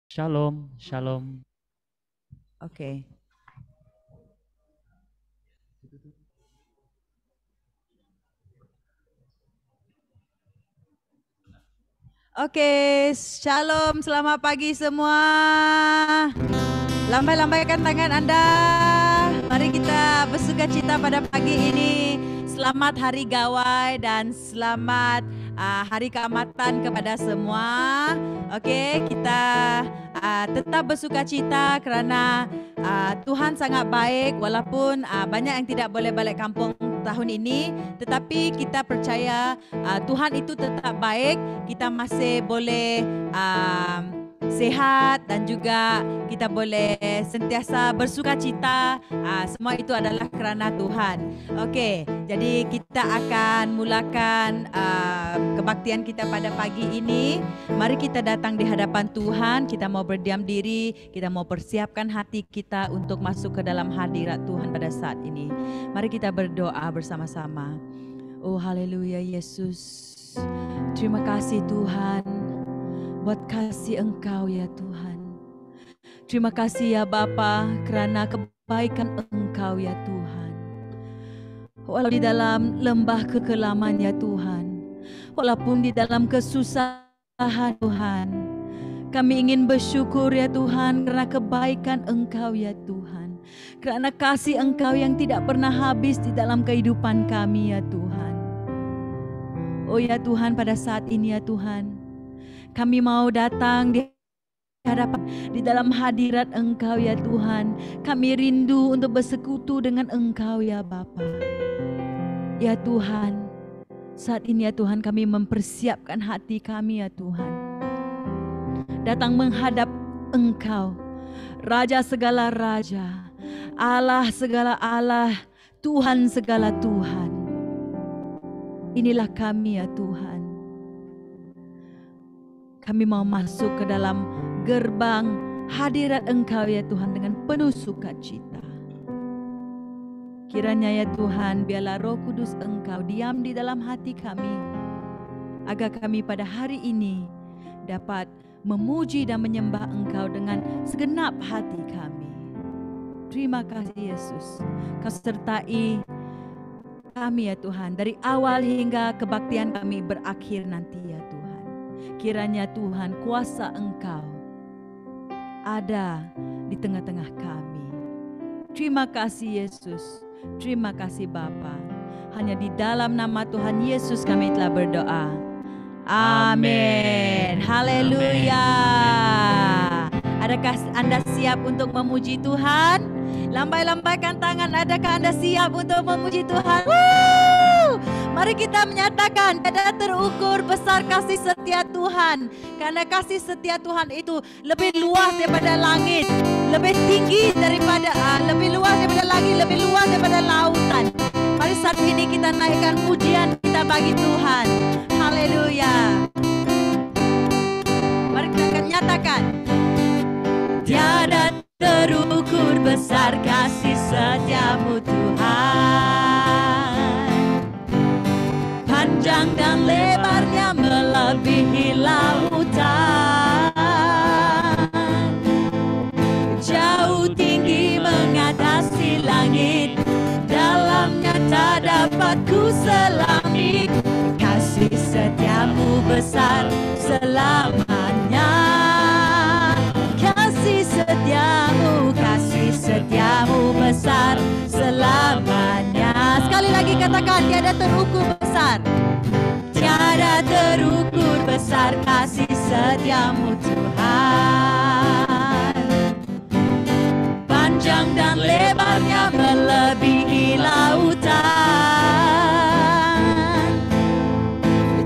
Shalom, shalom. Oke. Oke, shalom, selamat pagi semua. Lambai-lambaikan tangan Anda. Mari kita bersukacita pada pagi ini. Selamat Hari Gawai dan selamat Hari Keamatan kepada semua. Oke, kita tetap bersukacita karena Tuhan sangat baik walaupun banyak yang tidak boleh balik kampung tahun ini, tetapi kita percaya Tuhan itu tetap baik. Kita masih boleh sehat dan juga kita boleh sentiasa bersukacita. Semua itu adalah kerana Tuhan. Okey, jadi kita akan mulakan kebaktian kita pada pagi ini. Mari kita datang di hadapan Tuhan. Kita mau berdiam diri, kita mau persiapkan hati kita untuk masuk ke dalam hadirat Tuhan pada saat ini. Mari kita berdoa bersama-sama. Oh haleluya Yesus. Terima kasih Tuhan buat kasih Engkau ya Tuhan. Terima kasih ya Bapa kerana kebaikan Engkau ya Tuhan. Walau di dalam lembah kekelaman ya Tuhan, walaupun di dalam kesusahan Tuhan, kami ingin bersyukur ya Tuhan kerana kebaikan Engkau ya Tuhan. Kerana kasih Engkau yang tidak pernah habis di dalam kehidupan kami ya Tuhan. Oh ya Tuhan, pada saat ini ya Tuhan, kami mau datang di hadapan di dalam hadirat Engkau ya Tuhan. Kami rindu untuk bersekutu dengan Engkau ya Bapa. Ya Tuhan, saat ini ya Tuhan kami mempersiapkan hati kami ya Tuhan. Datang menghadap Engkau, Raja segala Raja, Allah segala Allah, Tuhan segala Tuhan. Inilah kami ya Tuhan. Kami mau masuk ke dalam gerbang hadirat Engkau ya Tuhan dengan penuh sukacita. Kiranya ya Tuhan, biarlah Roh Kudus Engkau diam di dalam hati kami, agar kami pada hari ini dapat memuji dan menyembah Engkau dengan segenap hati kami. Terima kasih Yesus, Kau sertai kami ya Tuhan, dari awal hingga kebaktian kami berakhir nanti ya Tuhan. Kiranya Tuhan, kuasa Engkau ada di tengah-tengah kami. Terima kasih Yesus, terima kasih Bapa. Hanya di dalam nama Tuhan Yesus kami telah berdoa. Amin. Haleluya. Adakah Anda siap untuk memuji Tuhan? Lambai-lambaikan tangan, adakah Anda siap untuk memuji Tuhan? Woo! Mari kita menyatakan tidak terukur besar kasih setia Tuhan. Karena kasih setia Tuhan itu lebih luas daripada langit, lebih tinggi daripada lebih luas daripada langit, lebih luas daripada lautan. Mari saat ini kita naikkan pujian kita bagi Tuhan. Haleluya. Mari kita akan nyatakan. Tiada terukur besar kasih setiamu Tuhan. Panjang dan lebarnya melebihi lautan. Jauh tinggi mengatasi langit, dalamnya tak dapat ku selami. Kasih setiamu besar selamanya. Kasih setiamu besar selamanya. Sekali lagi katakan, tiada terukur besar. Tiada terukur besar kasih setiamu Tuhan. Panjang dan lebarnya melebihi lautan.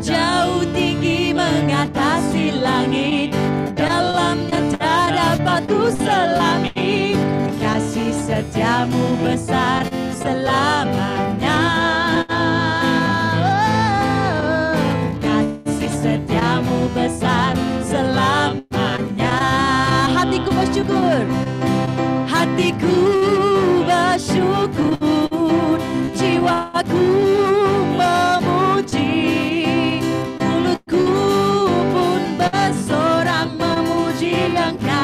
Jauh tinggi mengatasi langit, dalamnya tak dapat ku selami. Kasih setiamu besar selamanya. Kasih setiamu besar selamanya. Hatiku bersyukur, hatiku bersyukur, jiwaku memuji, mulutku pun bersorak memuji Engkau.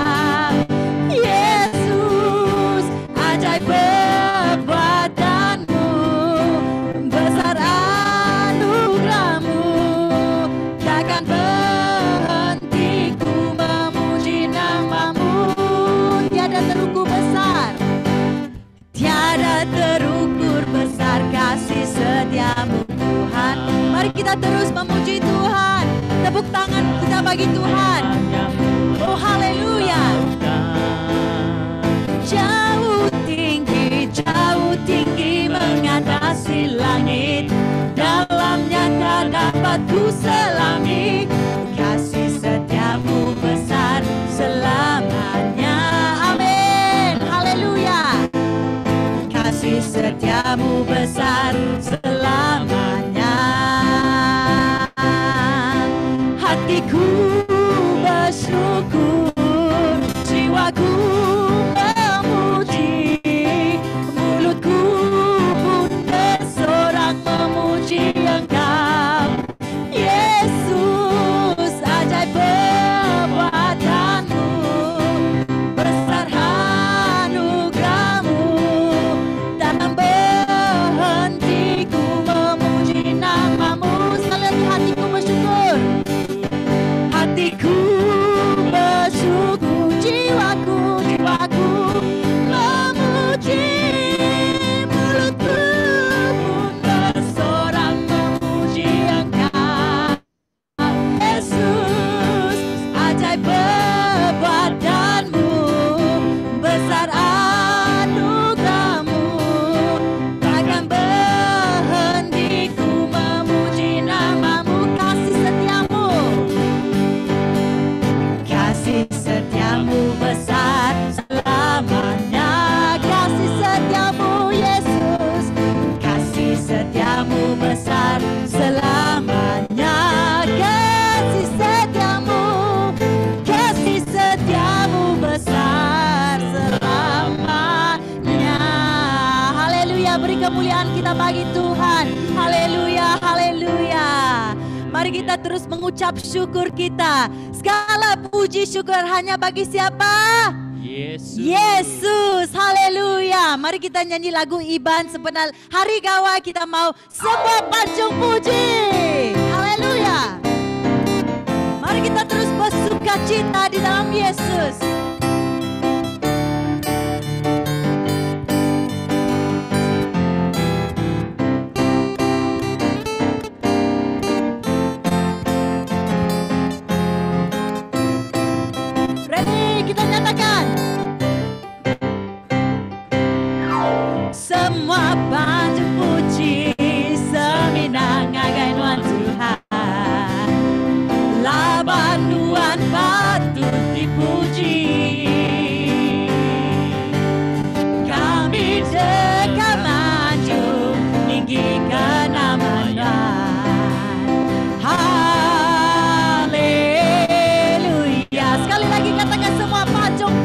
Mari kita terus memuji Tuhan. Tepuk tangan kita bagi Tuhan. Oh haleluya. Jauh tinggi mengatasi langit, dalamnya tak dapat ku selami. Kasih setiamu besar selamanya. Amin. Haleluya. Kasih setiamu besar selamanya. Hatiku bersyukur, jiwaku memuji, mulutku pun bersorak memuji Engkau. Yesus, ajaib perbuatanmu, besar anugerahmu, takkan berhenti ku memuji namamu. Sekali lagi hatiku bersyukur, hatiku bersyukur, jiwaku memuji, mulutku pun bersorak memuji Engkau. Yesus, ajaib perbuatanmu, besar anugerahmu, takkan berhenti ku memuji namamu. Kasih setiamu, kasih setiamu besar selamanya. Kasih setiamu Yesus, kasih setiamu besar selamanya. Kasih setiamu besar selamanya. Haleluya, beri kemuliaan kita bagi Tuhan. Haleluya, haleluya. Mari kita terus mengucap syukur kita. Segala puji syukur hanya bagi siapa? Yesus. Haleluya. Mari kita nyanyi lagu Iban sepenal hari gawa. Kita mau semua pancung puji. Haleluya. Mari kita terus bersuka cita di dalam Yesus. Kita nyatakan semua pancung puji seminang agai nuan Tuhan, laban nuan patut dipuji. Kami dekat maju tinggikan nama Tuhan. Haleluya. Sekali lagi katakan semua pancung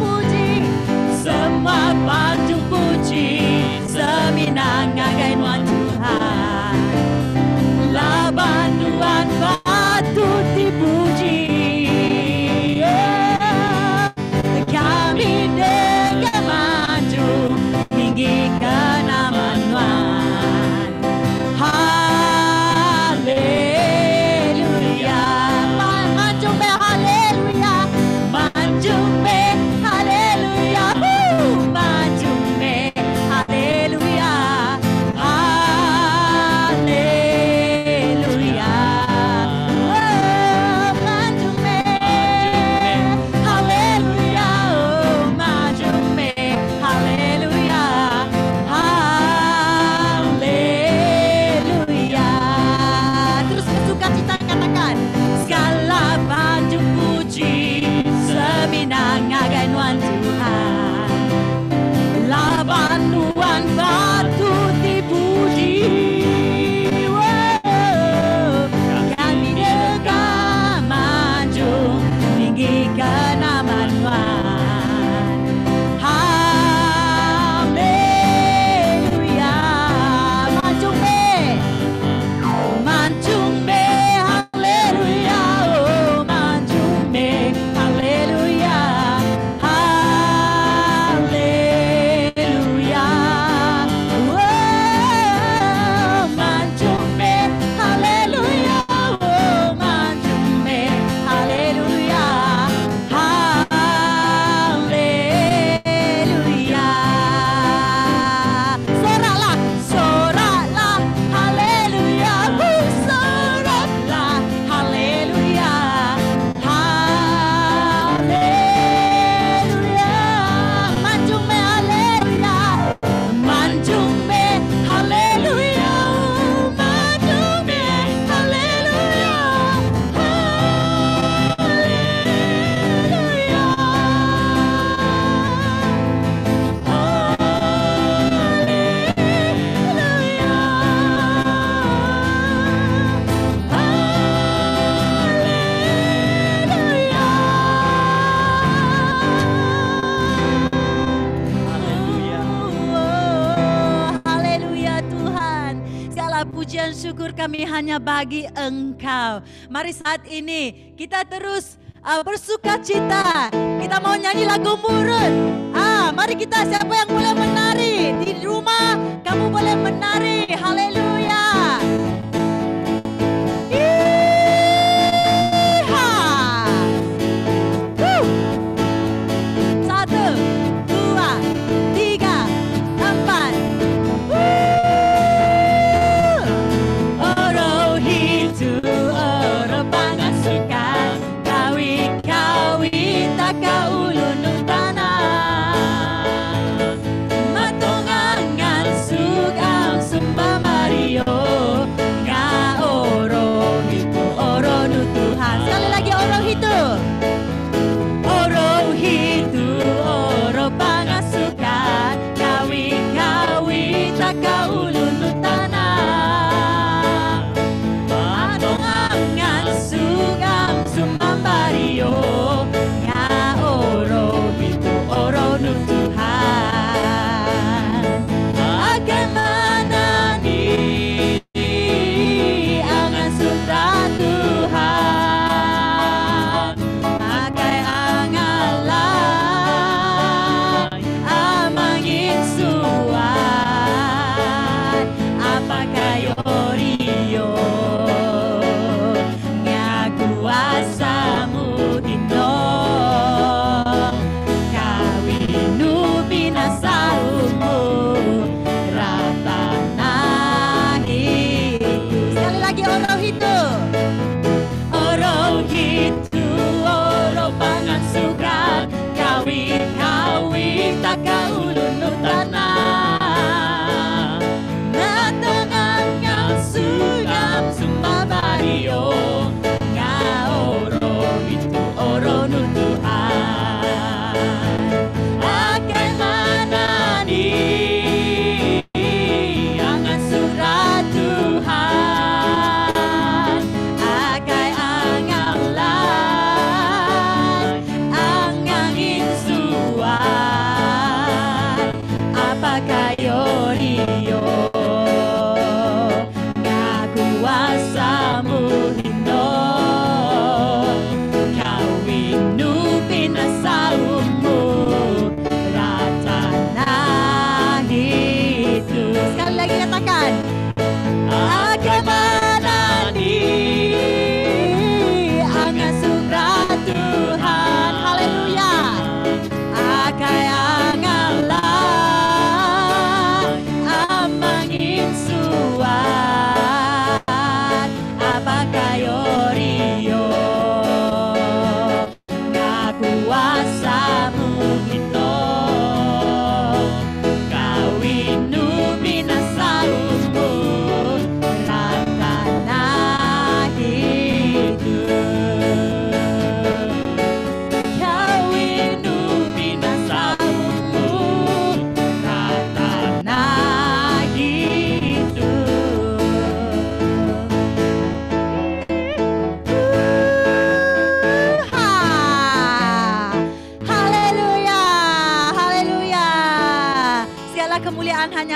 pujian syukur kami hanya bagi Engkau. Mari saat ini kita terus bersuka cita. Kita mau nyanyi lagu murut. Mari kita, siapa yang boleh menari di rumah, kamu boleh menari. Haleluya.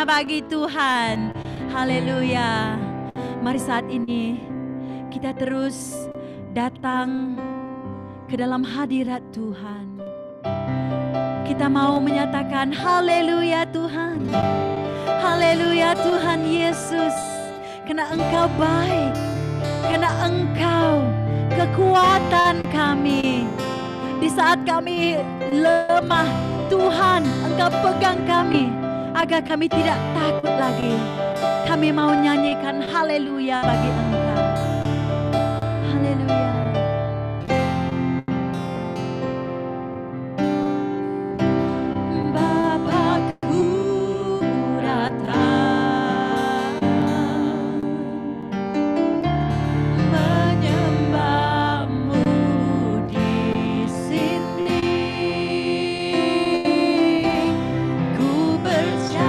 Bagi Tuhan. Haleluya. Mari saat ini kita terus datang ke dalam hadirat Tuhan. Kita mau menyatakan haleluya Tuhan. Haleluya Tuhan Yesus. Karena Engkau baik. Karena Engkau kekuatan kami. Di saat kami lemah, Tuhan Engkau pegang kami. Agar kami tidak takut lagi. Kami mau nyanyikan haleluya bagi Engkau. Haleluya. Bapakku datang menyembahmu di sini. Ku percaya.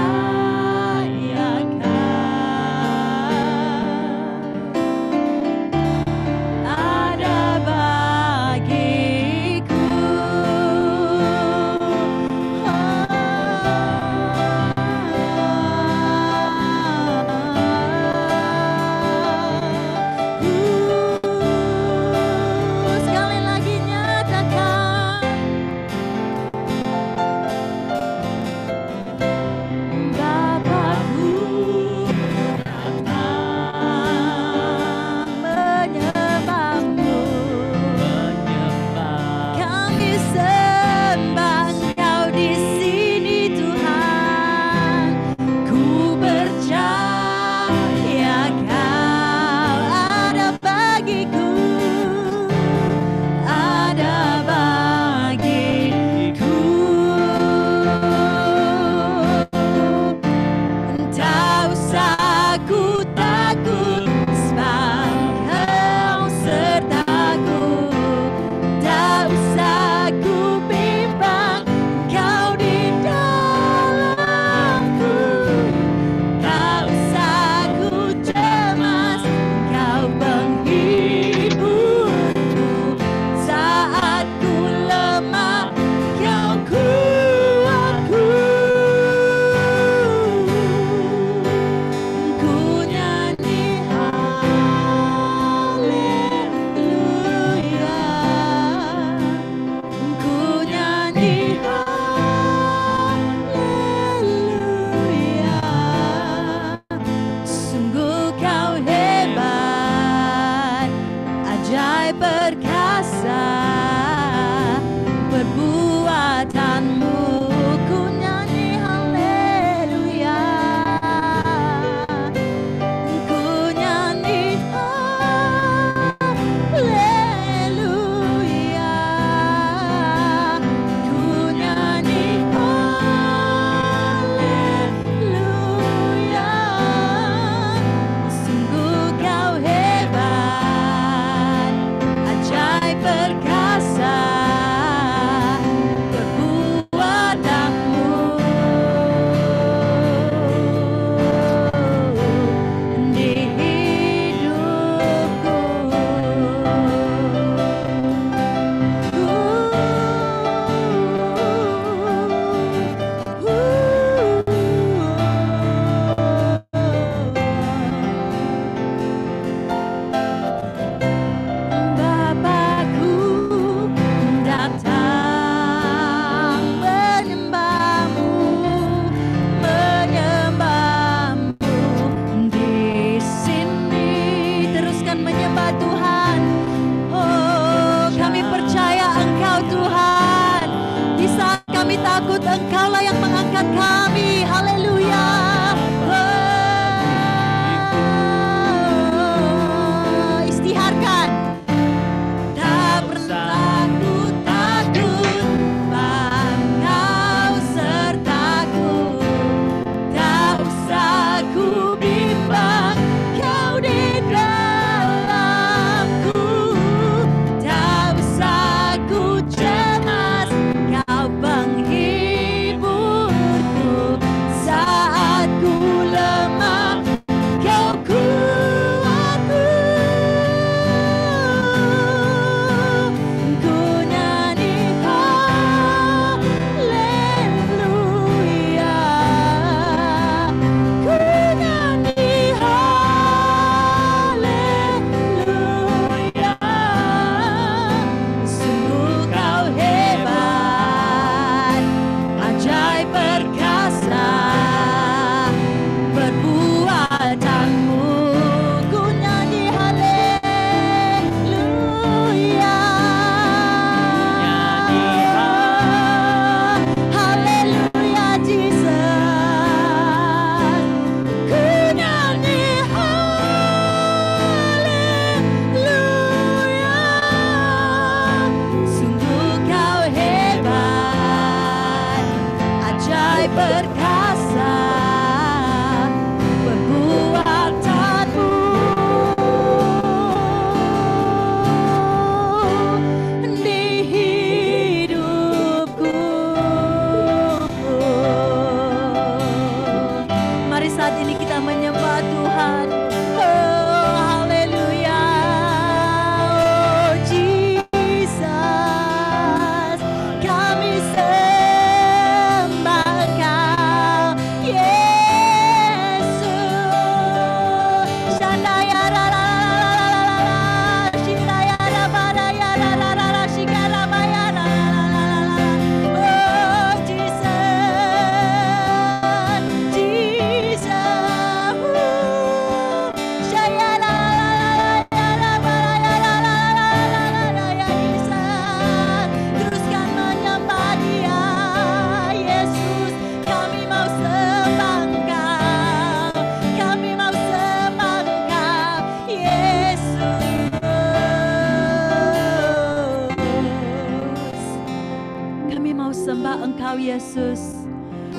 Yesus,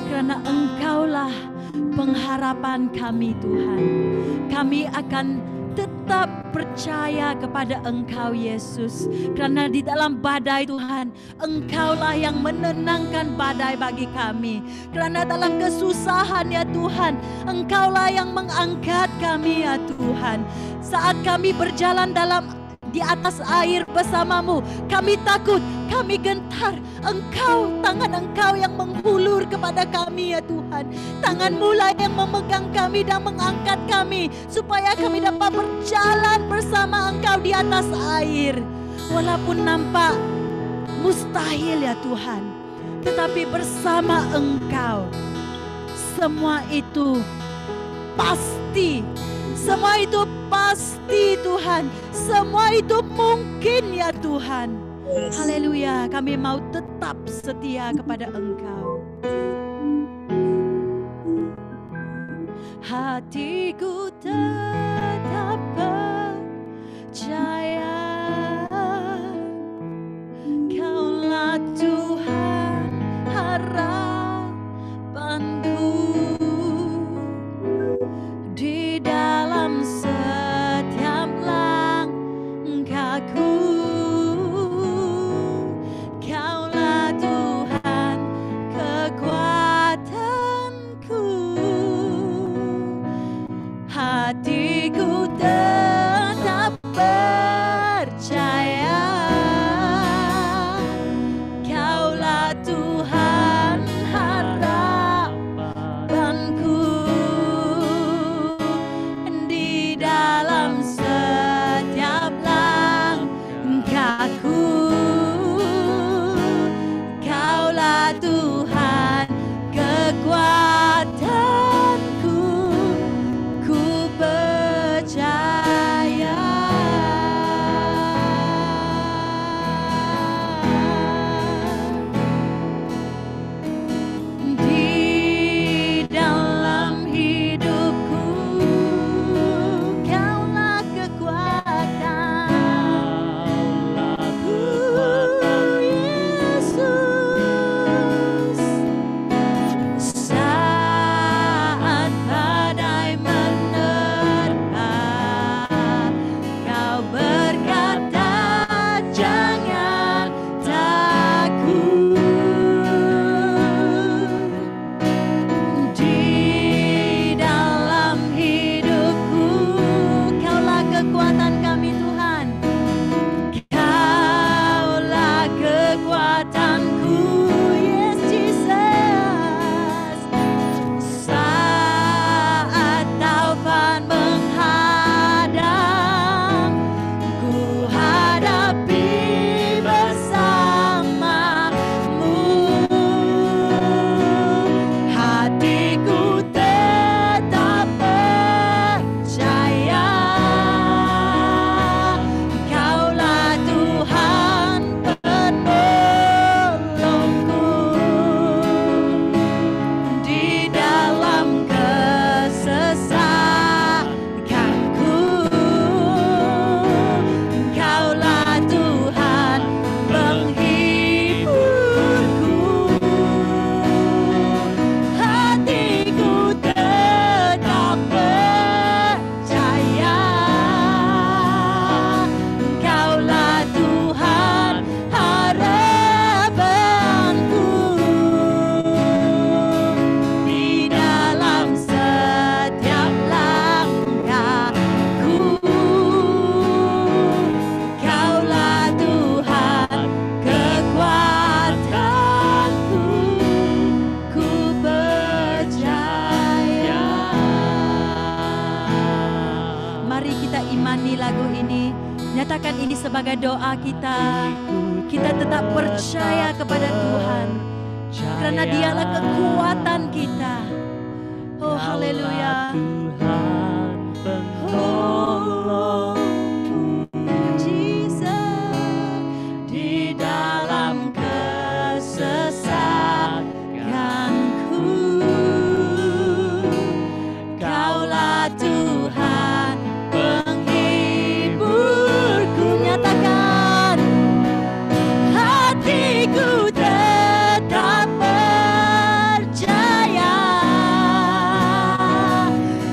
karena Engkaulah pengharapan kami Tuhan. Kami akan tetap percaya kepada Engkau Yesus, karena di dalam badai Tuhan, Engkaulah yang menenangkan badai bagi kami. Karena dalam kesusahan ya Tuhan, Engkaulah yang mengangkat kami ya Tuhan. Saat kami berjalan di atas air bersamamu, kami takut, kami gentar. Engkau, tangan Engkau yang menghulur kepada kami ya Tuhan. Tangan-Mu lah yang memegang kami dan mengangkat kami, supaya kami dapat berjalan bersama Engkau di atas air. Walaupun nampak mustahil ya Tuhan, tetapi bersama Engkau semua itu pasti. Semua itu pasti Tuhan. Semua itu mungkin ya Tuhan. Haleluya, kami mau tetap setia kepada Engkau. Hatiku tetap percaya Kaulah Tuhan harapanku. Di dalam setiap langkahku, Kaulah Tuhan kekuatanku. Hatiku tetap percaya Kaulah Tuhan harapanku. Di dalam setiap langkahku, Kaulah Tuhan kekuatanku. Ku percaya. Di dalam hidupku, Kaulah kekuatanku, Yesus. Saat badai menerpa, Kau berkata jangan takut. Di dalam hidupku, Kaulah kekuatan kami Tuhan. Kaulah kekuatanku, yes Jesus. Saat taufan menghadang, ku hadapi bersamamu. Hatiku tetap percaya Kaulah Tuhan penolongku. Di dalam kesesakanku, Kaulah Tuhan penghiburku. Hatiku tetap percaya Kaulah Tuhan harapanku. Di dalam setiap langkahku, Kaulah Tuhan kekuatanku. Ku percaya. Mari kita imani lagu ini. Nyatakan ini sebagai doa kita. Kita tetap percaya kepada Tuhan, karena Dialah kekuatan kita. Oh haleluya. Oh Jesus. Di dalam kesesakanku, Kaulah Tuhan penghiburku. Nyatakan hatiku tetap percaya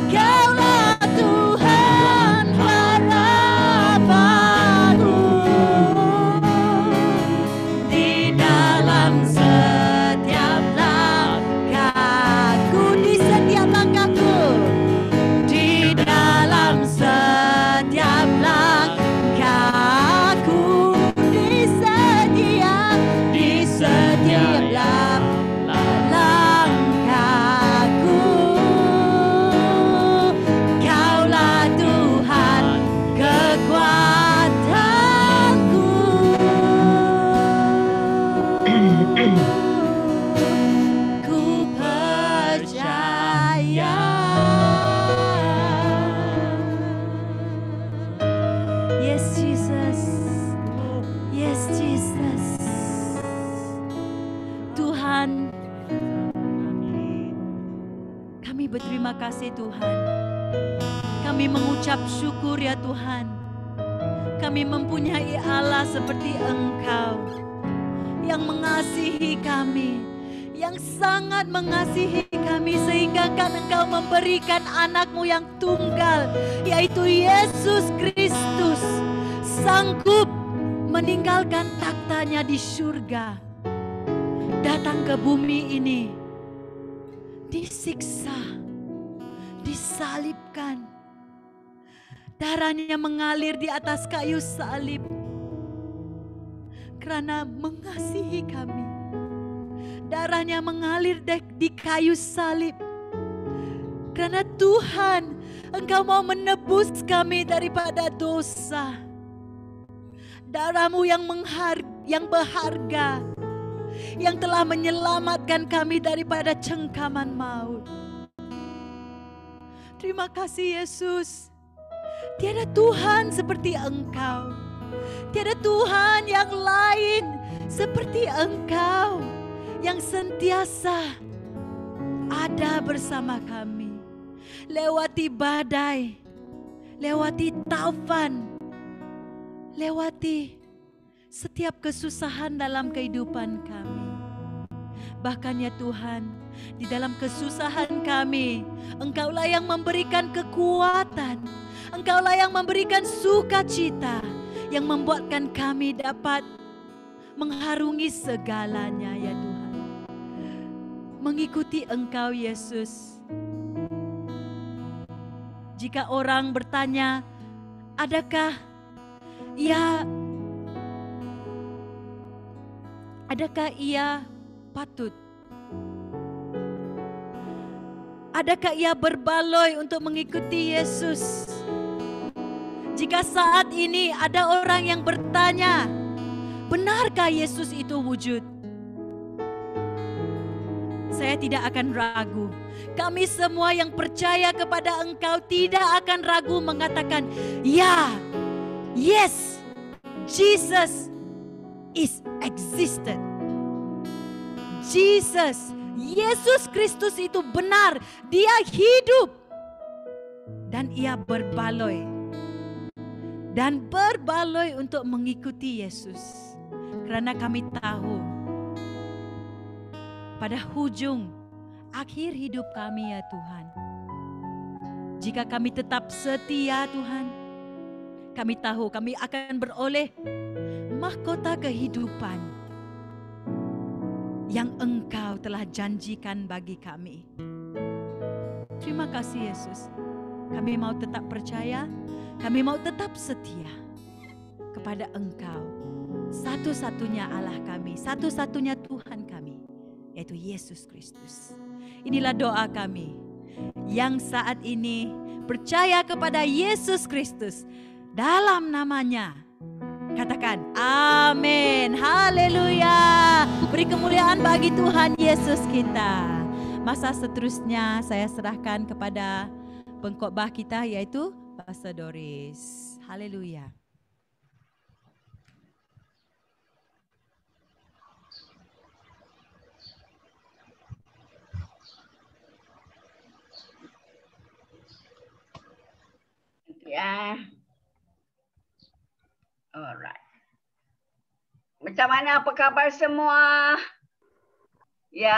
Kaulah Tuhan Tuhan. Kami berterima kasih Tuhan. Kami mengucap syukur ya Tuhan. Kami mempunyai Allah seperti Engkau yang mengasihi kami, yang sangat mengasihi kami sehingga kan Engkau memberikan anak-Mu yang tunggal, yaitu Yesus Kristus, sanggup meninggalkan taktanya di surga, datang ke bumi ini, disiksa, disalibkan, darahnya mengalir di atas kayu salib karena mengasihi kami. Darahnya mengalir di kayu salib karena Tuhan, Engkau mau menebus kami daripada dosa. Darah-Mu yang berharga, yang telah menyelamatkan kami daripada cengkaman maut. Terima kasih Yesus. Tiada Tuhan seperti Engkau. Tiada Tuhan yang lain seperti Engkau, yang sentiasa ada bersama kami. Lewati badai, lewati taufan, lewati setiap kesusahan dalam kehidupan kami. Bahkan ya Tuhan, di dalam kesusahan kami, Engkaulah yang memberikan kekuatan, Engkaulah yang memberikan sukacita, yang membuatkan kami dapat mengharungi segalanya ya Tuhan. Mengikuti Engkau Yesus. Jika orang bertanya, adakah ia patut? Adakah ia berbaloi untuk mengikuti Yesus? Jika saat ini ada orang yang bertanya, benarkah Yesus itu wujud? Saya tidak akan ragu. Kami semua yang percaya kepada Engkau tidak akan ragu mengatakan, ya, yes, Jesus is existed. Yesus Kristus itu benar, Dia hidup dan Ia berbaloi. Dan berbaloi untuk mengikuti Yesus. Karena kami tahu pada hujung akhir hidup kami ya Tuhan, jika kami tetap setia Tuhan, kami tahu kami akan beroleh mahkota kehidupan yang Engkau telah janjikan bagi kami. Terima kasih Yesus. Kami mau tetap percaya, kami mau tetap setia kepada Engkau, satu-satunya Allah kami, satu-satunya Tuhan kami, yaitu Yesus Kristus. Inilah doa kami yang saat ini percaya kepada Yesus Kristus. Dalam namanya katakan amin, haleluya. Beri kemuliaan bagi Tuhan Yesus kita. Masa seterusnya saya serahkan kepada pengkhotbah kita, yaitu Pastor Doris. Haleluya. Ya. Alright. Macam mana, apa khabar semua? Ya,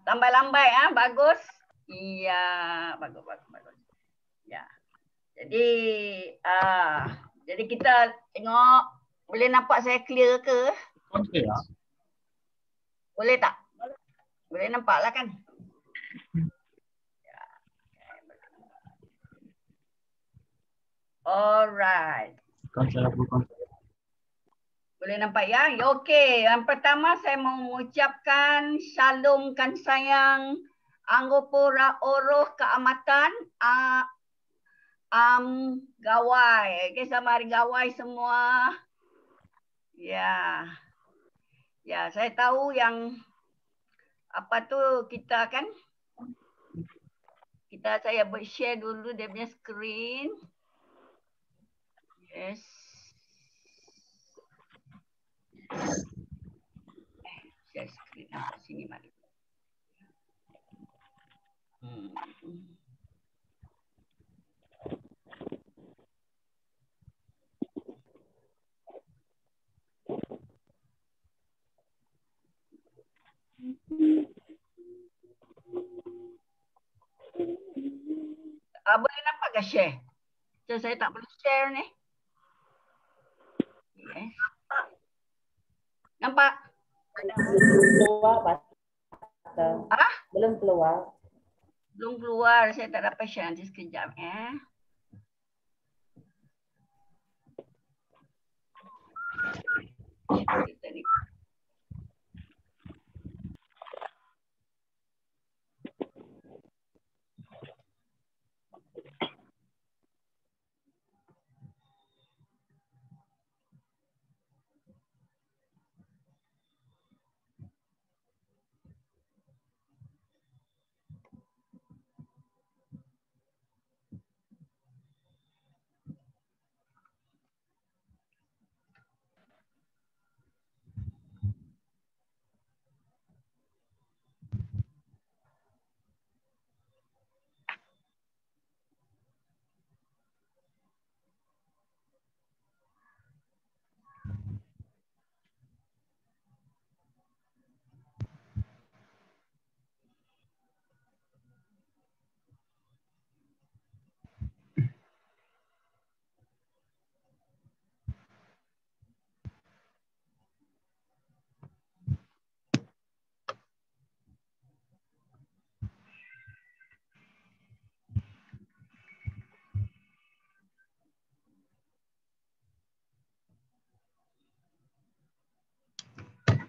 tambah lambai bagus. Iya, bagus. Ya. Jadi kita tengok, boleh nampak saya clear ke? Okey tak? Boleh tak? Boleh nampak lah kan? Alright. Boleh nampak ya? Ya, okey. Yang pertama saya mau mengucapkan shalom kan sayang anggapura oroh keamatan gawai. Okey, sama hari gawai semua. Ya. Ya, saya tahu yang apa tu kita kan saya share dulu dia punya screen. Yes. Share screen nampak sini mari. Boleh nampak ke share? So, saya tak boleh share ni. Yes. Nampak? Keluar, belum keluar. Belum keluar, saya tak dapat share nanti sekejap ya.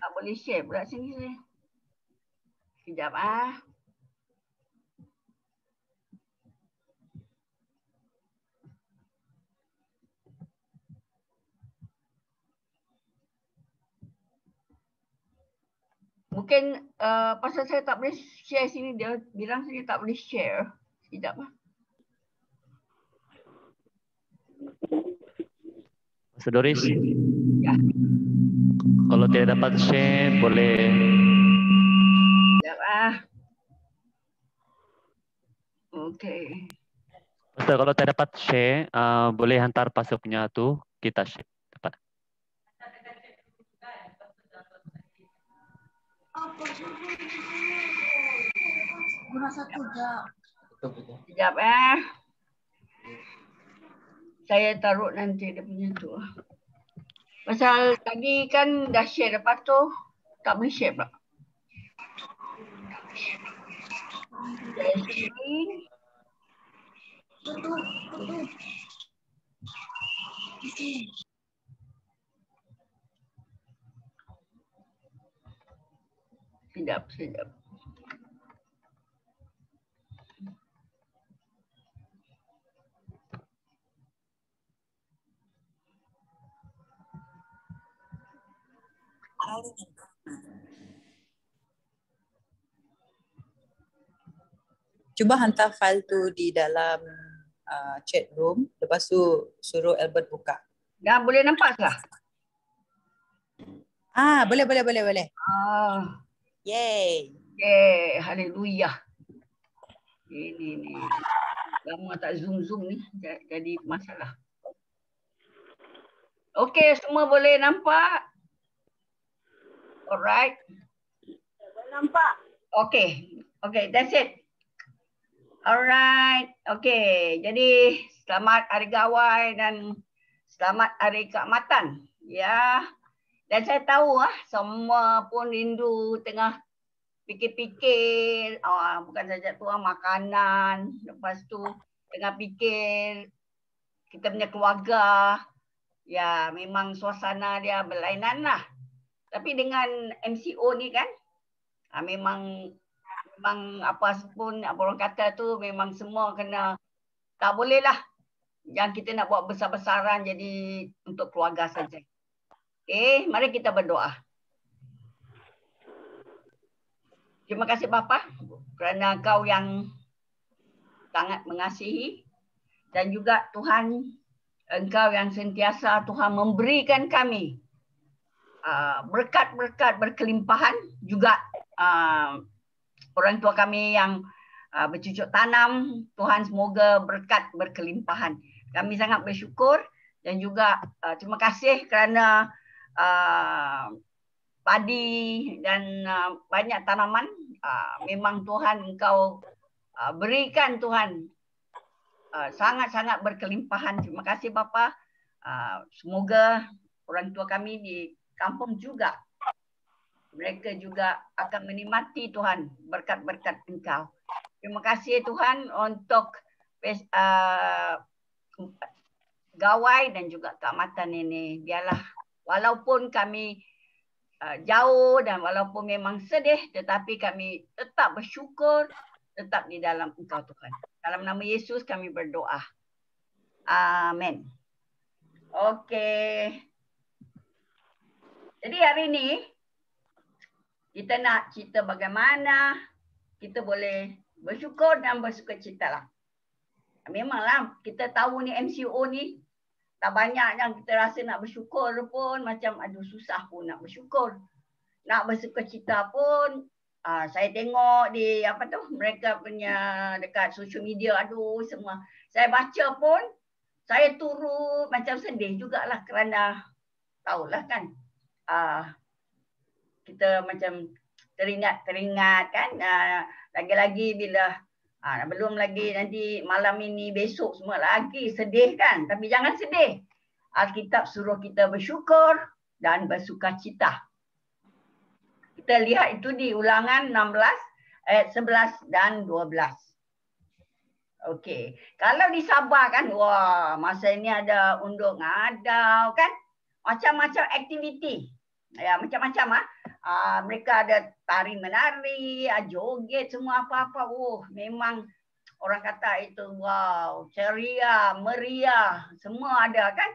Tak boleh share pula sini saya. Sekejap ah. Mungkin pasal saya tak boleh share sini, dia bilang saya tak boleh share. Sekejap ah. Pastor Doris, Ya. kalau tidak dapat share boleh. Sekejap ah. Okey. Pastor, kalau tidak dapat share, boleh hantar pastor punya tu, kita share. Dapat. Sekejap eh. Saya taruh nanti dia punya tu. Pasal tadi kan dah share, lepas tu tak boleh share pula. Share screen. Sekejap. Cuba hantar file tu di dalam chat room. Lepas tu suruh Albert buka. Dah boleh nampak tak? Boleh. Yay. Okay, haleluya. Ini. Lama tak zoom ni jadi masalah. Okey, semua boleh nampak? Alright. Boleh nampak. Okay, that's it. Alright, okay. Jadi selamat Hari Gawai dan selamat Hari Keamatan. Ya. Dan saya tahu semua pun rindu tengah fikir-fikir, bukan saja tu makanan, lepas tu tengah fikir kita punya keluarga. Ya, memang suasana dia berlainan lah. Tapi dengan MCO ni kan, memang apa pun orang kata tu memang semua kena, tak boleh lah. Yang kita nak buat besar-besaran jadi untuk keluarga saja. Okay, mari kita berdoa. Terima kasih Bapa kerana Kau yang sangat mengasihi dan juga Tuhan, Engkau yang sentiasa Tuhan memberikan kami berkat-berkat berkelimpahan juga orang tua kami yang bercucuk tanam. Tuhan semoga berkat berkelimpahan. Kami sangat bersyukur dan juga terima kasih kerana padi dan banyak tanaman. Memang Tuhan Engkau berikan Tuhan sangat-sangat berkelimpahan. Terima kasih Bapa. Semoga orang tua kami di kampung juga mereka juga akan menikmati Tuhan berkat-berkat Engkau. Terima kasih Tuhan untuk gawai dan juga Kak Matan ini. Biarlah walaupun kami jauh dan walaupun memang sedih, tetapi kami tetap bersyukur, tetap di dalam Engkau Tuhan. Dalam nama Yesus kami berdoa. Amin. Okey. Jadi hari ini kita nak cerita bagaimana kita boleh bersyukur dan bersukacita lah. Memanglah kita tahu ni MCO ni tak banyak yang kita rasa nak bersyukur pun macam aduh susah pun nak bersyukur. Nak bersukacita pun saya tengok di apa tu mereka punya dekat social media aduh semua. Saya baca pun saya turut macam sedih jugalah kerana tahulah kan kita macam teringat kan lagi-lagi bila belum lagi nanti malam ini besok semua lagi sedih kan, tapi jangan sedih. Alkitab suruh kita bersyukur dan bersukacita. Kita lihat itu di Ulangan 16 ayat 11 dan 12. Okey, kalau di Sabah kan wah masa ini ada undur ngadau kan, macam-macam aktiviti. Ya macam-macam mereka ada tari menari, joget semua apa-apa. Memang orang kata itu wow, ceria, meriah, semua ada kan?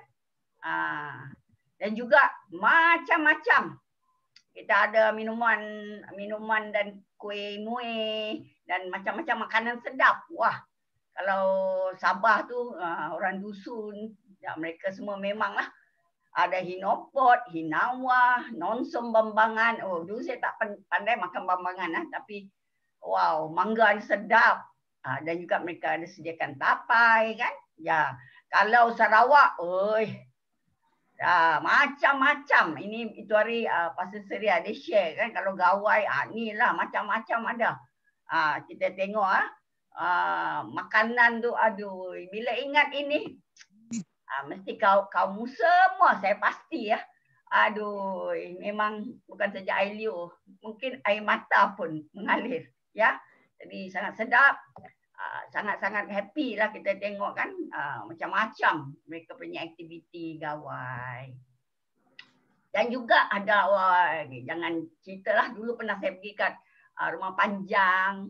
Dan juga macam-macam. Kita ada minuman dan kuih muih dan macam-macam makanan sedap. Wah, kalau Sabah tu orang dusun, ya, mereka semua memanglah ada hinopot, hinawa, nonsum bambangan. Oh, dulu saya tak pandai makan bambangan tapi wow, mangga sedap. Dan juga mereka ada sediakan tapai kan. Ya, kalau Sarawak, macam-macam. Ini itu hari Pastor Seri ada share kan kalau gawai ni lah macam-macam ada. Kita tengok makanan tu aduh bila ingat ini mesti kamu semua saya pasti ya. Aduh, memang bukan saja air liur, mungkin air mata pun mengalir ya. Jadi sangat sedap, sangat-sangat happy lah kita tengok kan macam-macam mereka punya aktiviti gawai. Dan juga ada jangan ceritalah dulu pernah saya pergi kat Rumah Panjang,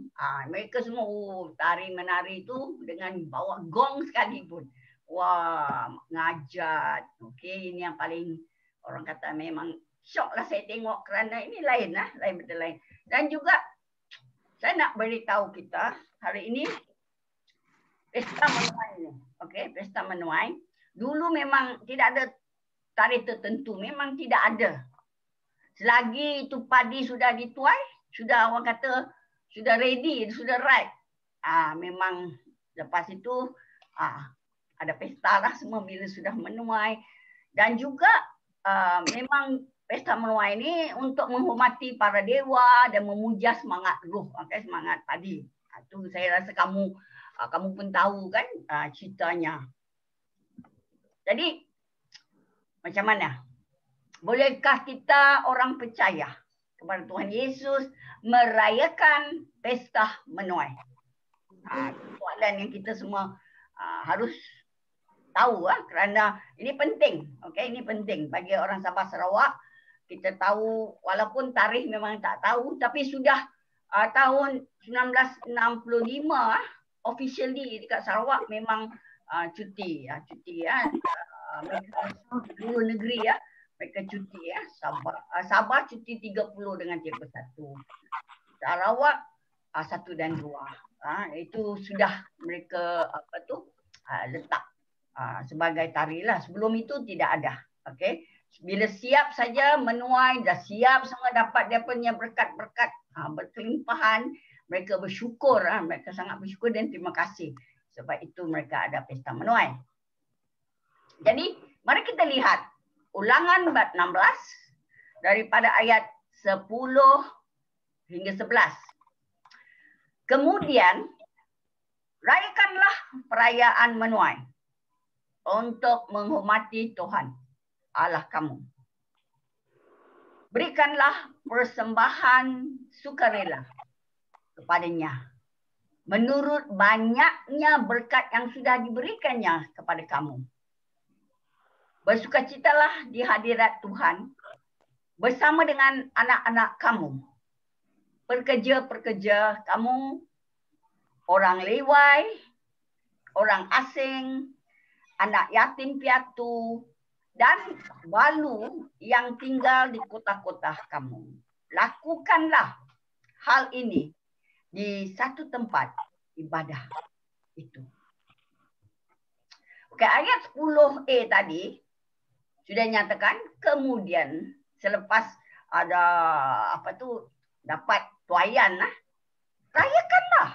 mereka semua tari menari tu dengan bawa gong sekalipun. Wah, ngajat. Okey, ini yang paling orang kata memang syok lah saya tengok kerana ini lain lah, lain betul lain. Dan juga saya nak beritahu kita hari ini Pesta Menuai ni. Okey, Pesta Menuai. Dulu memang tidak ada tarikh tertentu, memang tidak ada. Selagi itu padi sudah dituai, sudah orang kata sudah ready, sudah right. Memang lepas itu ada pesta lah semua bila sudah menuai. Dan juga memang pesta menuai ini untuk menghormati para dewa dan memuja semangat roh, semangat padi. Itu saya rasa kamu pun tahu kan ceritanya. Jadi macam mana? Bolehkah kita orang percaya kepada Tuhan Yesus merayakan pesta menuai? Soalan yang kita semua harus tahu kerana ini penting. Okey, ini penting bagi orang Sabah Sarawak. Kita tahu walaupun tarikh memang tak tahu tapi sudah tahun 1965 officially dekat Sarawak memang cuti mereka dua negeri mereka cuti Sabah cuti 30 dengan 31. Sarawak 1 dan 2. Itu sudah mereka letak sebagai tarikh lah. Sebelum itu tidak ada. Okey. Bila siap saja menuai, dah siap semua dapat dia punya berkat-berkat berkelimpahan, mereka bersyukur, mereka sangat bersyukur dan terima kasih. Sebab itu mereka ada pesta menuai. Jadi, mari kita lihat Ulangan bab 16 daripada ayat 10 hingga 11. Kemudian, rayakanlah perayaan menuai untuk menghormati Tuhan Allah kamu. Berikanlah persembahan sukarela kepadanya menurut banyaknya berkat yang sudah diberikannya kepada kamu. Bersukacitalah di hadirat Tuhan bersama dengan anak-anak kamu, pekerja-pekerja kamu, orang lewai, orang asing, anak yatim piatu, dan balu yang tinggal di kota-kota kamu. Lakukanlah hal ini di satu tempat ibadah itu. Okey, ayat 10a tadi sudah nyatakan, kemudian selepas ada dapat tuaian, rayakanlah.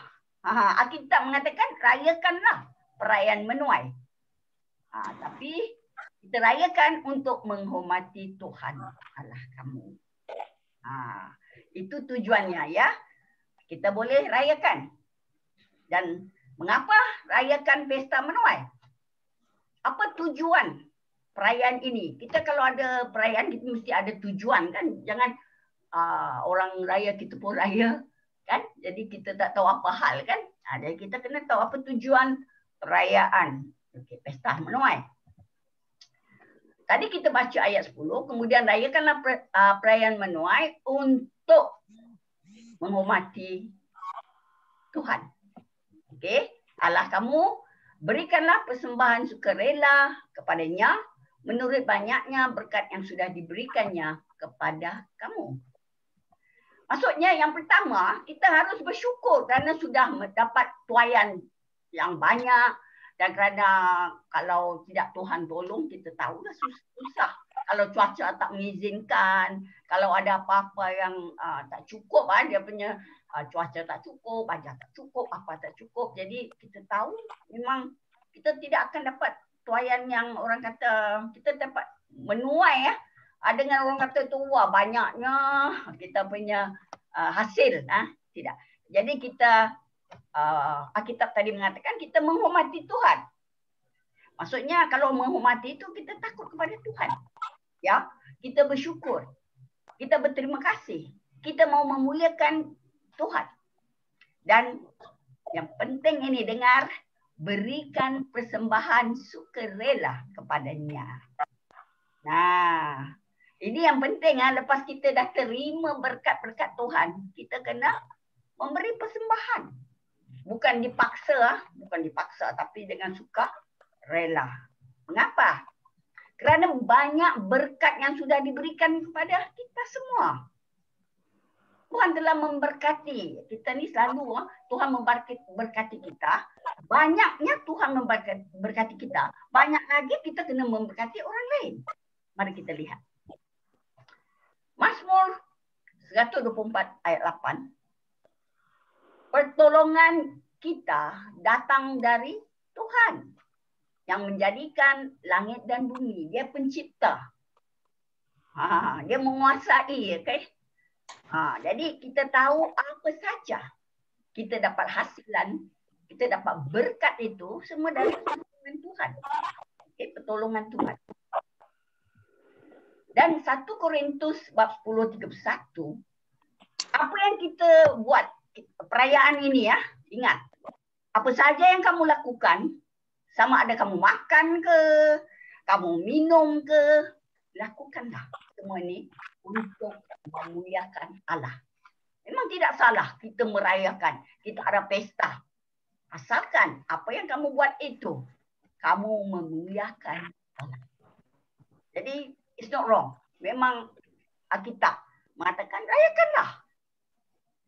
Alkitab mengatakan rayakanlah perayaan menuai. Tapi kita rayakan untuk menghormati Tuhan Allah kamu. Itu tujuannya ya. Kita boleh rayakan. Dan mengapa rayakan pesta menuai? Apa tujuan perayaan ini? Kita kalau ada perayaan kita mesti ada tujuan kan. Jangan orang raya kita pun raya kan. Jadi kita tak tahu apa hal kan. Jadi kita kena tahu apa tujuan perayaan. Okey, pesta menuai. Tadi kita baca ayat 10, kemudian rayakanlah perayaan menuai untuk menghormati Tuhan. Okey, Allah kamu, berikanlah persembahan sukarela kepadanya menurut banyaknya berkat yang sudah diberikannya kepada kamu. Maksudnya yang pertama, kita harus bersyukur kerana sudah mendapat tuaian yang banyak. Dan kerana kalau tidak Tuhan tolong, kita tahulah susah. Kalau cuaca tak mengizinkan, kalau ada apa-apa yang tak cukup, dia punya cuaca tak cukup, ajar tak cukup, apa tak cukup. Jadi kita tahu memang kita tidak akan dapat tuaian yang orang kata, kita dapat menuai ya. Dengan orang kata tu, wah banyaknya kita punya hasil. Tidak. Jadi kita Alkitab tadi mengatakan kita menghormati Tuhan. Maksudnya kalau menghormati itu kita takut kepada Tuhan. Ya, kita bersyukur. Kita berterima kasih. Kita mau memuliakan Tuhan. Dan yang penting ini dengar, berikan persembahan sukarela kepadanya. Nah, ini yang penting lepas kita dah terima berkat-berkat Tuhan, kita kena memberi persembahan. Bukan dipaksa, tapi dengan suka rela. Mengapa? Kerana banyak berkat yang sudah diberikan kepada kita semua. Tuhan telah memberkati. Kita ni selalu Tuhan memberkati kita. Banyaknya Tuhan memberkati kita. Banyak lagi kita kena memberkati orang lain. Mari kita lihat. Mazmur 124 ayat 8. Pertolongan kita datang dari Tuhan yang menjadikan langit dan bumi. Dia pencipta. Dia menguasai. Okay? Jadi kita tahu apa saja kita dapat hasilan, kita dapat berkat itu semua dari pertolongan Tuhan. Okay? Pertolongan Tuhan. Dan 1 Korintus bab 10:31, apa yang kita buat perayaan ini ya, ingat, apa saja yang kamu lakukan, sama ada kamu makan ke, kamu minum ke, lakukanlah semua ini untuk memuliakan Allah. Memang tidak salah kita merayakan, kita ada pesta. Asalkan apa yang kamu buat itu, kamu memuliakan Allah. Jadi, it's not wrong. Memang Alkitab mengatakan rayakanlah.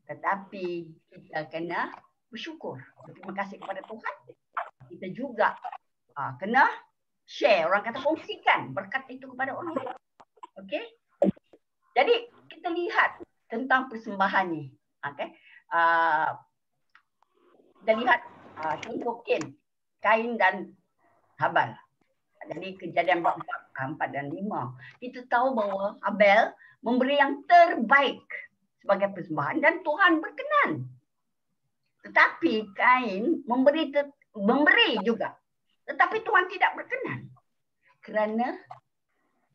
Tetapi kita kena bersyukur. Terima kasih kepada Tuhan. Kita juga kena share, orang kata kongsikan berkat itu kepada orang lain. Okey. Jadi kita lihat tentang persembahan ni. Okey. Kita lihat contoh Kain dan Habal. Jadi Kejadian bab 4 dan 5. Kita tahu bahawa Habel memberi yang terbaik sebagai persembahan dan Tuhan berkenan. Tetapi Kain memberi juga. Tetapi Tuhan tidak berkenan. Kerana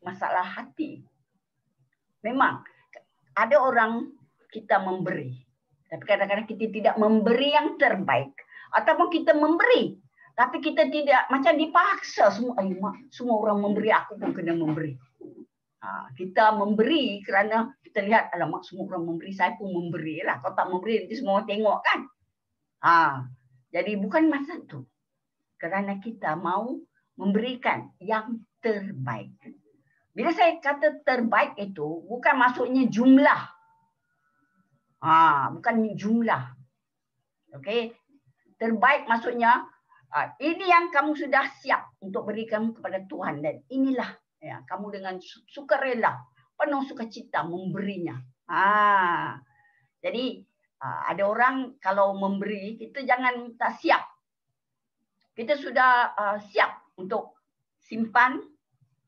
masalah hati. Memang ada orang kita memberi. Tapi kadang-kadang kita tidak memberi yang terbaik. Ataupun kita memberi. Tapi kita tidak macam dipaksa semua orang memberi, aku pun kena memberi. Kita memberi kerana kita lihat, alamak semua orang memberi, saya pun memberilah. Kalau tak memberi nanti semua orang tengok kan. Jadi bukan masa tu. Kerana kita mau memberikan yang terbaik. Bila saya kata terbaik itu bukan maksudnya jumlah. Bukan jumlah. Okey. Terbaik maksudnya ini yang kamu sudah siap untuk berikan kepada Tuhan, dan inilah ya, kamu dengan sukarela, penuh sukacita memberinya. Jadi ada orang kalau memberi, kita jangan tak siap. Kita sudah siap untuk simpan,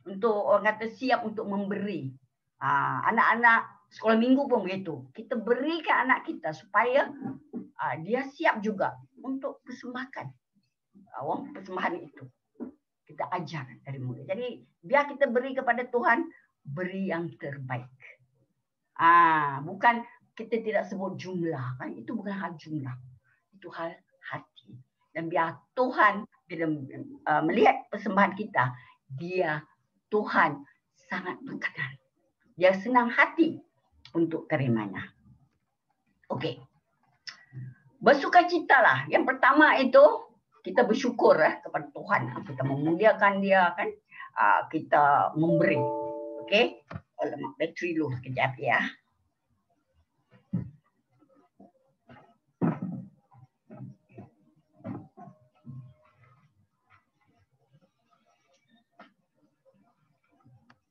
untuk orang kata siap untuk memberi. Anak-anak sekolah minggu pun begitu. Kita berikan anak kita supaya dia siap juga untuk persembahkan. Persembahan itu kita ajar dari mula. Jadi biar kita beri kepada Tuhan, beri yang terbaik. Bukan kita tidak sebut jumlah, kan? Itu bukan hal jumlah, itu hal hati. Dan biar Tuhan bila melihat persembahan kita, Tuhan sangat berkenan. Dia senang hati untuk terimanya. Okey. Bersukacitalah. Yang pertama itu kita bersyukur kepada Tuhan. Kita memuliakan dia kan. Kita memberi. Okey. Alamak, bateri dulu sekejap ya.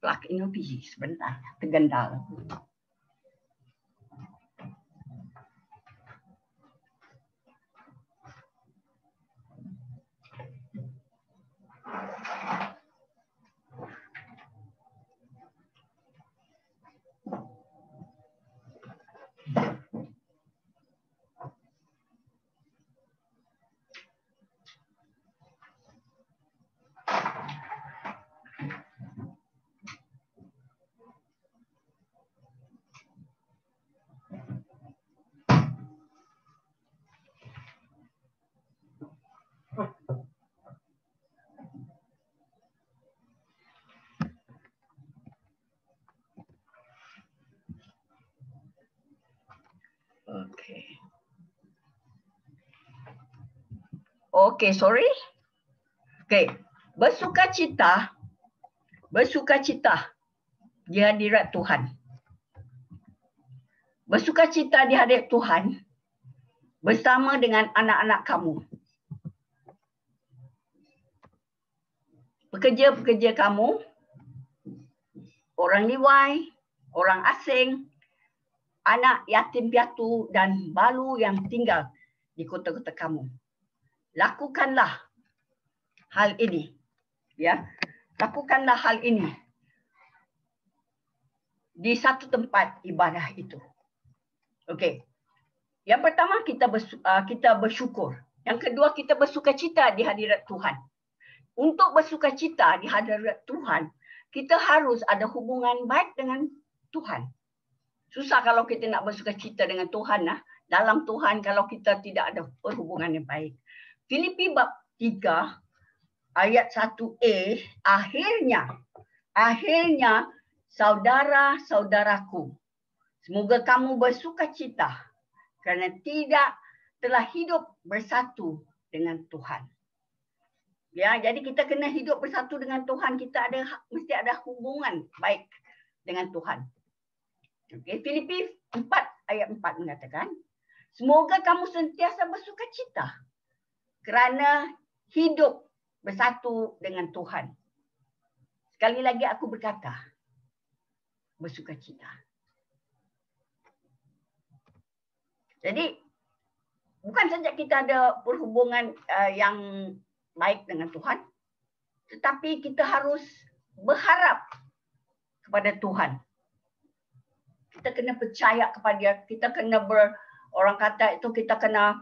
Plug in LPG sebentar. Tergendal. Okey, sorry. Okey, bersukacita di hadirat Tuhan. Bersukacita di hadirat Tuhan bersama dengan anak-anak kamu. Pekerja-pekerja kamu, orang liwai, orang asing, anak yatim piatu dan balu yang tinggal di kota-kota kamu. Lakukanlah hal ini. Ya. Lakukanlah hal ini di satu tempat ibadah itu. Okey. Yang pertama kita bersyukur. Yang kedua kita bersukacita di hadirat Tuhan. Untuk bersukacita di hadirat Tuhan, kita harus ada hubungan baik dengan Tuhan. Susah kalau kita nak bersukacita dengan Tuhan dalam Tuhan kalau kita tidak ada perhubungan yang baik. Filipi bab 3 ayat 1a, akhirnya saudara-saudaraku, semoga kamu bersukacita kerana tidak telah hidup bersatu dengan Tuhan. Ya, jadi kita kena hidup bersatu dengan Tuhan, kita mesti ada hubungan baik dengan Tuhan. Okay. Filipi 4 ayat 4 mengatakan, semoga kamu sentiasa bersukacita kerana hidup bersatu dengan Tuhan. Sekali lagi aku berkata, bersukacita. Jadi bukan saja kita ada perhubungan yang baik dengan Tuhan, tetapi kita harus berharap kepada Tuhan. Kita kena percaya kepada Dia. Kita kena orang kata itu kita kena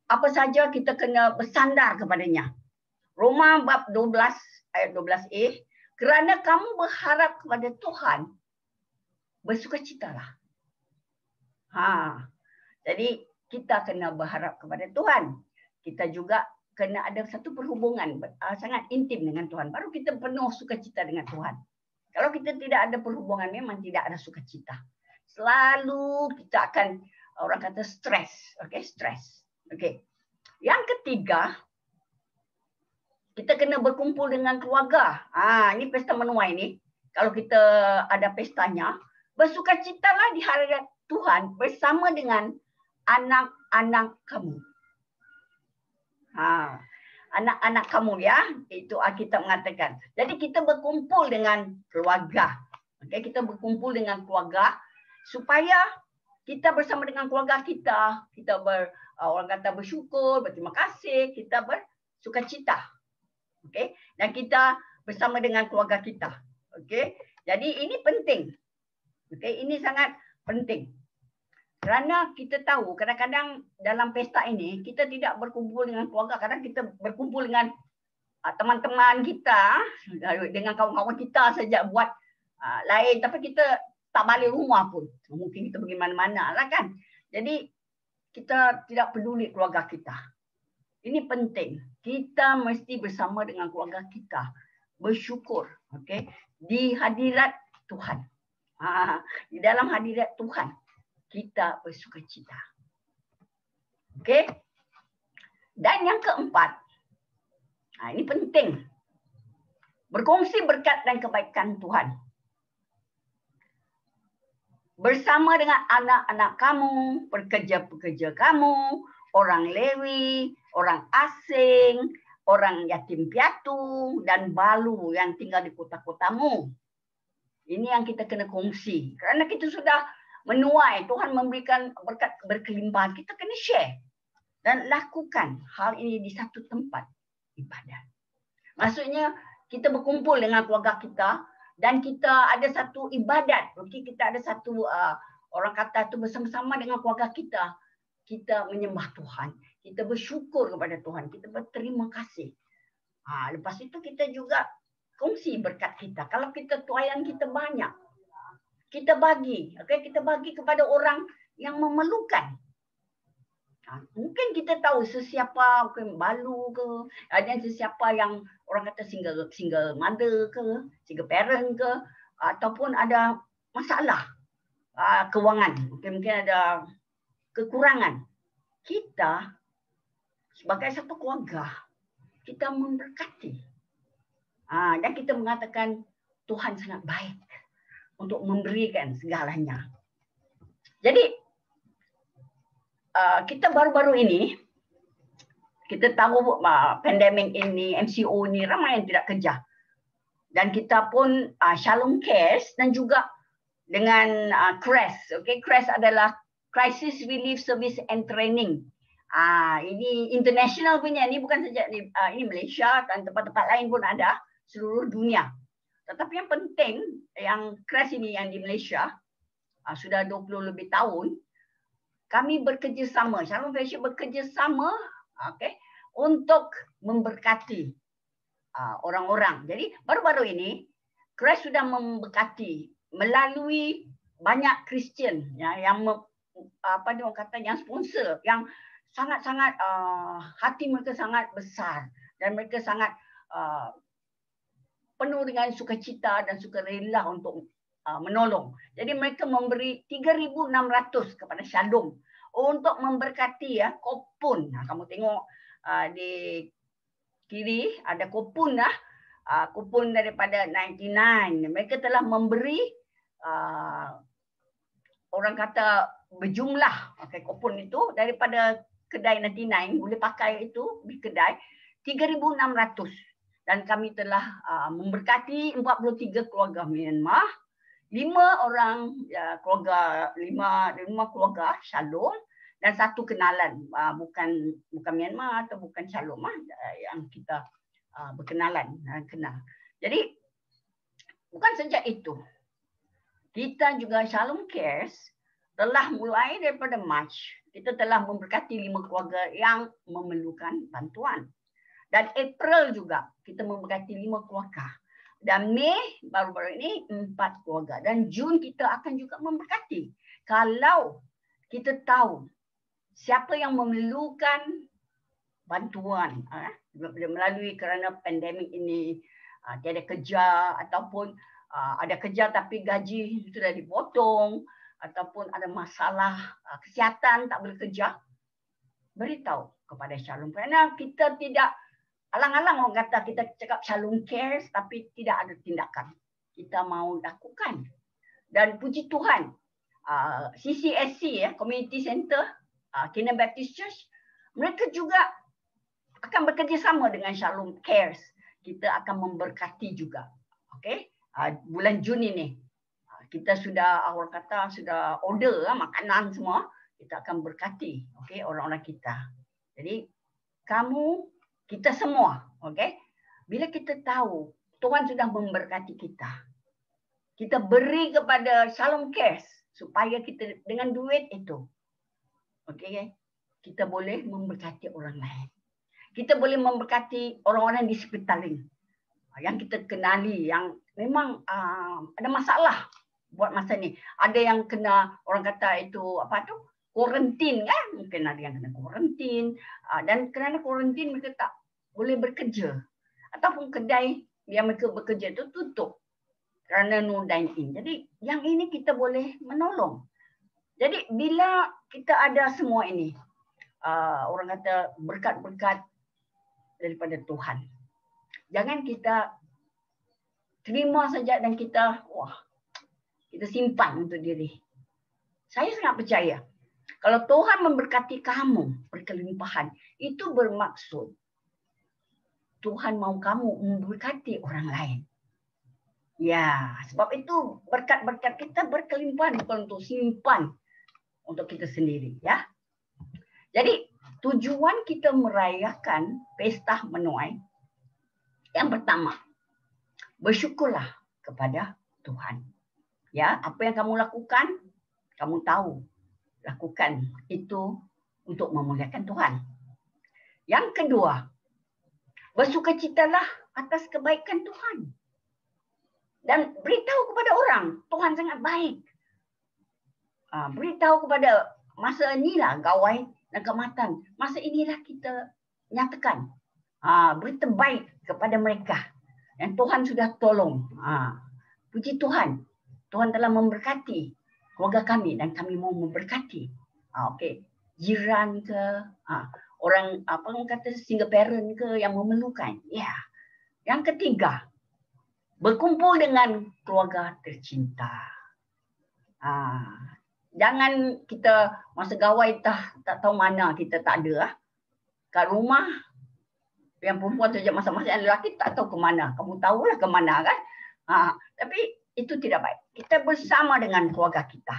apa saja kita kena bersandar kepadanya. Roma bab 12 ayat 12a, kerana kamu berharap kepada Tuhan, bersukacitalah. Jadi kita kena berharap kepada Tuhan. Kita juga kena ada satu perhubungan sangat intim dengan Tuhan. Baru kita penuh sukacita dengan Tuhan. Kalau kita tidak ada perhubungan, memang tidak ada sukacita. Selalu kita akan, orang kata stres. Okay, stres. Okay. Yang ketiga, kita kena berkumpul dengan keluarga. Ini pesta menuai ni. Kalau kita ada pestanya, bersukacitalah di hadirat Tuhan bersama dengan anak-anak kamu. Anak-anak kamu ya, itu Alkitab mengatakan. Jadi kita berkumpul dengan keluarga. Okay, kita berkumpul dengan keluarga supaya kita bersama dengan keluarga kita orang kata bersyukur, berterima kasih, kita bersukacita. Okay, dan kita bersama dengan keluarga kita. Okay, jadi ini penting. Okay, ini sangat penting. Kerana kita tahu kadang-kadang dalam pesta ini kita tidak berkumpul dengan keluarga, kadang kita berkumpul dengan teman-teman kita, dengan kawan-kawan kita saja buat lain, tapi kita tak balik rumah pun. Mungkin kita pergi mana-mana lah kan. Jadi kita tidak peduli keluarga kita. Ini penting. Kita mesti bersama dengan keluarga kita, bersyukur, okay, di hadirat Tuhan. Di dalam hadirat Tuhan kita bersukacita. Okey. Dan yang keempat, ini penting. Berkongsi berkat dan kebaikan Tuhan. Bersama dengan anak-anak kamu, pekerja-pekerja kamu, orang Lewi, orang asing, orang yatim piatu dan balu yang tinggal di kota-kotamu. Ini yang kita kena kongsi. Kerana kita sudah menuai, Tuhan memberikan berkat berkelimpahan, kita kena share dan lakukan hal ini di satu tempat ibadat. Maksudnya kita berkumpul dengan keluarga kita dan kita ada satu ibadat. Okey, kita ada satu orang kata tu bersama-sama dengan keluarga kita. Kita menyembah Tuhan, kita bersyukur kepada Tuhan, kita berterima kasih. Lepas itu kita juga kongsi berkat kita. Kalau kita tuaian kita banyak, kita bagi, okay? Kita bagi kepada orang yang memerlukan. Mungkin kita tahu sesiapa, mungkin balu ke, ada sesiapa yang orang kata single mother ke, single parent ke, ataupun ada masalah kewangan, mungkin ada kekurangan. Kita sebagai satu keluarga, kita memberkati. Dan kita mengatakan Tuhan sangat baik untuk memberikan segalanya. Jadi kita baru-baru ini kita tahu pandemik ini, MCO ini ramai yang tidak kerja. Dan kita pun Shalom Cares dan juga dengan CRES. Okay, CRES adalah Crisis Relief Service and Training. Ini international punya, ini bukan saja ini Malaysia dan tempat-tempat lain pun ada seluruh dunia. Tetapi yang penting, yang CRES ini yang di Malaysia, sudah 20 lebih tahun, kami bekerjasama, Shalom Fellowship bekerjasama, okay, untuk memberkati orang-orang. Jadi baru-baru ini, CRES sudah memberkati melalui banyak Kristian yang apa dia orang kata, yang sponsor, yang sangat-sangat hati mereka sangat besar dan mereka sangat penuh dengan sukacita dan sukarela untuk menolong. Jadi mereka memberi 3,600 kepada Shalom untuk memberkati kopun. Kamu tengok di kiri ada kopun kupon daripada 99. Mereka telah memberi orang kata berjumlah kupon itu daripada kedai 99 boleh pakai itu di kedai 3,600. Dan kami telah memberkati 43 keluarga Myanmar 5 orang keluarga, 5 keluarga Shalom dan 1 kenalan, bukan Myanmar atau bukan Shalom yang kita berkenalan, kenal. Jadi bukan saja itu, kita juga Shalom Cares telah mulai daripada Mac, kita telah memberkati 5 keluarga yang memerlukan bantuan. Dan April juga kita memberkati 5 keluarga. Dan Mei baru-baru ini 4 keluarga. Dan Jun kita akan juga memberkati. Kalau kita tahu siapa yang memerlukan bantuan melalui kerana pandemik ini, tiada kerja ataupun ada kerja tapi gaji sudah dipotong ataupun ada masalah kesihatan tak boleh kerja, beritahu kepada Shalom. Kerana kita tidak alang-alang orang kata kita cakap Shalom Cares tapi tidak ada tindakan. Kita mau lakukan. Dan puji Tuhan, CCSC Community Center, Kingdom Baptist Church, mereka juga akan bekerjasama dengan Shalom Cares. Kita akan memberkati juga. Okey, bulan Jun ini kita sudah orang kata sudah order makanan semua, kita akan berkati okey orang-orang kita. Jadi kita semua, okey, bila kita tahu Tuhan sudah memberkati kita beri kepada Shalom Cares supaya kita dengan duit itu, okey, kita boleh memberkati orang lain. Kita boleh memberkati orang-orang di sekeliling yang kita kenali, yang memang ada masalah buat masa ni. Ada yang kena orang kata itu kuarantin kan? Mungkin ada yang kena kuarantin dan kerana kuarantin mereka tak boleh bekerja ataupun kedai yang mereka bekerja itu tutup kerana no dine in. Jadi yang ini kita boleh menolong. Jadi bila kita ada semua ini, orang kata berkat-berkat daripada Tuhan. Jangan kita terima saja dan kita simpan untuk diri. Saya sangat percaya kalau Tuhan memberkati kamu berkelimpahan, itu bermaksud Tuhan mahu kamu memberkati orang lain. Ya, sebab itu berkat-berkat kita berkelimpahan bukan untuk simpan untuk kita sendiri, ya. Jadi tujuan kita merayakan pesta menuai yang pertama, bersyukurlah kepada Tuhan. Ya, apa yang kamu lakukan, kamu tahu, lakukan itu untuk memuliakan Tuhan. Yang kedua, bersukacitalah atas kebaikan Tuhan. Dan beritahu kepada orang, Tuhan sangat baik. Beritahu kepada masa inilah gawai dan keamatan. Masa inilah kita nyatakan berita baik kepada mereka. Dan Tuhan sudah tolong. Puji Tuhan. Tuhan telah memberkati keluarga kami dan kami mau memberkati. Okey. Jiran ke, orang kata single parent ke yang memerlukan. Ya. Yang ketiga, berkumpul dengan keluarga tercinta. Jangan kita masa gawai tak tahu mana kita tak ada. Kat rumah yang perempuan saja masa-masa yang lelaki tak tahu ke mana. Kamu tahulah ke mana kan? Tapi itu tidak baik. Kita bersama dengan keluarga kita.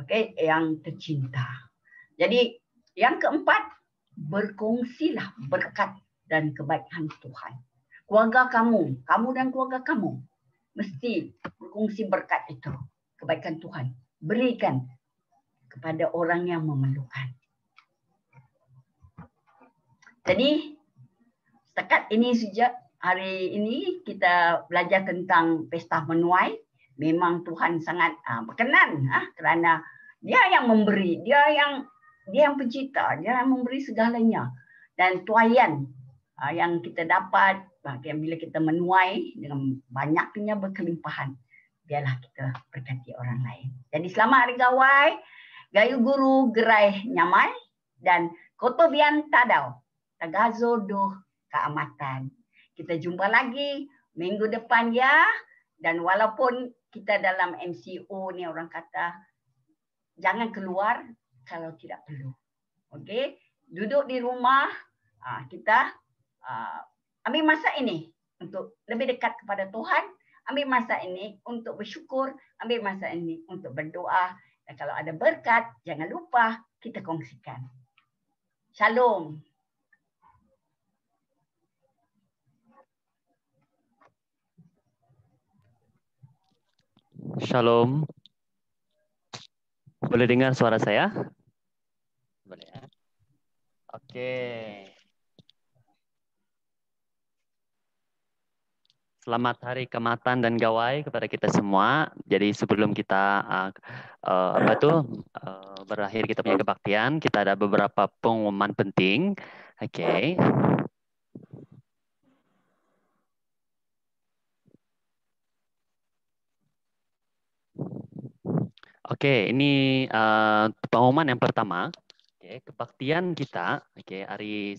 Okey, yang tercinta. Jadi yang keempat, berkongsilah berkat dan kebaikan Tuhan. Keluarga kamu dan keluarga kamu mesti berkongsi berkat itu, kebaikan Tuhan. Berikan kepada orang yang memerlukan. Jadi setakat ini sejak hari ini kita belajar tentang pesta menuai. Memang Tuhan sangat berkenan kerana Dia yang memberi, Dia yang pencipta, Dia yang memberi segalanya. Dan tuaian yang kita dapat bila kita menuai dengan banyaknya berkelimpahan, biarlah kita berkati orang lain. Jadi selamat Hari Gawai, Gayu Guru Gerai Nyamai dan Koto Bian Tadau, Tagazo Doh Keamatan. Kita jumpa lagi minggu depan ya. Dan walaupun kita dalam MCO ni orang kata jangan keluar kalau tidak perlu. Okey, duduk di rumah, kita ambil masa ini untuk lebih dekat kepada Tuhan, Ambil masa ini untuk bersyukur, ambil masa ini untuk berdoa. Dan kalau ada berkat, jangan lupa kita kongsikan. Shalom. Shalom. Boleh dengar suara saya? Boleh ya? Oke. Selamat Hari Kematan dan Gawai kepada kita semua. Jadi sebelum kita berakhir kita punya kebaktian, kita ada beberapa pengumuman penting. Oke. Oke, ini pengumuman yang pertama. Oke, kebaktian kita,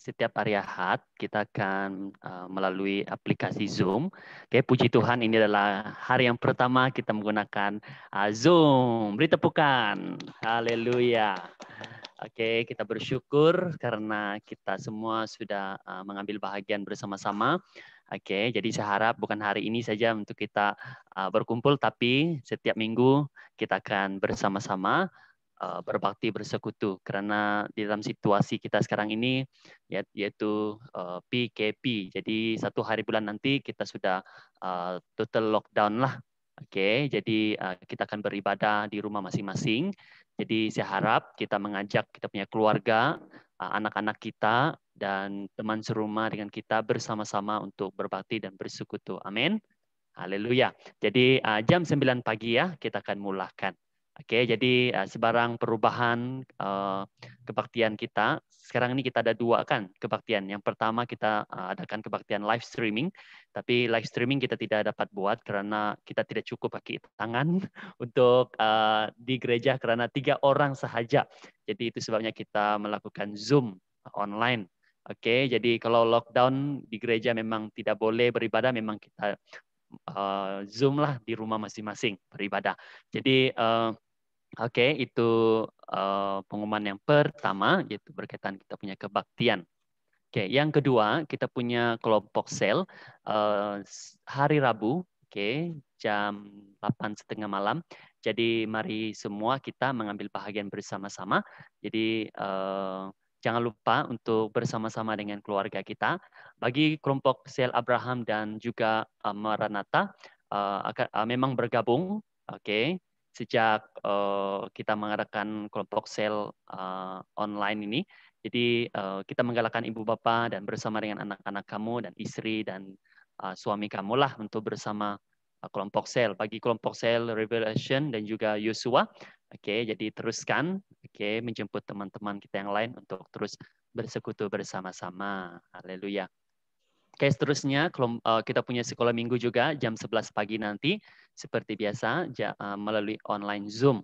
setiap hari Ahad kita akan melalui aplikasi Zoom. Oke, puji Tuhan ini adalah hari yang pertama kita menggunakan Zoom. Beri tepukan. Haleluya. Oke, kita bersyukur karena kita semua sudah mengambil bahagian bersama-sama. Oke, jadi saya harap bukan hari ini saja untuk kita berkumpul, tapi setiap minggu kita akan bersama-sama berbakti bersekutu. Karena di dalam situasi kita sekarang ini, yaitu PKP. Jadi 1 hari bulan nanti kita sudah total lockdown lah. Oke, jadi kita akan beribadah di rumah masing-masing. Jadi saya harap kita mengajak kita punya keluarga, anak-anak kita, dan teman serumah dengan kita bersama-sama untuk berbakti dan bersekutu. Amin. Haleluya. Jadi jam 9 pagi ya kita akan mulakan. Oke, jadi sebarang perubahan kebaktian kita. Sekarang ini kita ada 2 kan kebaktian. Yang pertama kita adakan kebaktian live streaming. Tapi live streaming kita tidak dapat buat karena kita tidak cukup pakai tangan untuk di gereja karena 3 orang sahaja. Jadi itu sebabnya kita melakukan Zoom online. Oke, jadi kalau lockdown di gereja memang tidak boleh beribadah, memang kita Zoom lah di rumah masing-masing beribadah. Jadi oke, itu pengumuman yang pertama, yaitu berkaitan kita punya kebaktian. Oke, yang kedua kita punya kelompok sel hari Rabu, jam 8:30 malam. Jadi mari semua kita mengambil bahagian bersama-sama. Jadi jangan lupa untuk bersama-sama dengan keluarga kita. Bagi kelompok sel Abraham dan juga Maranatha memang bergabung, sejak kita mengadakan kelompok sel online ini. Jadi kita menggalakkan ibu bapa dan bersama dengan anak-anak kamu dan istri dan suami kamu lah untuk bersama kelompok sel. Bagi kelompok sel Revelation dan juga Yosua, jadi teruskan, menjemput teman-teman kita yang lain untuk terus bersekutu bersama-sama. Haleluya. Seterusnya kita punya sekolah minggu juga jam 11 pagi nanti seperti biasa melalui online Zoom.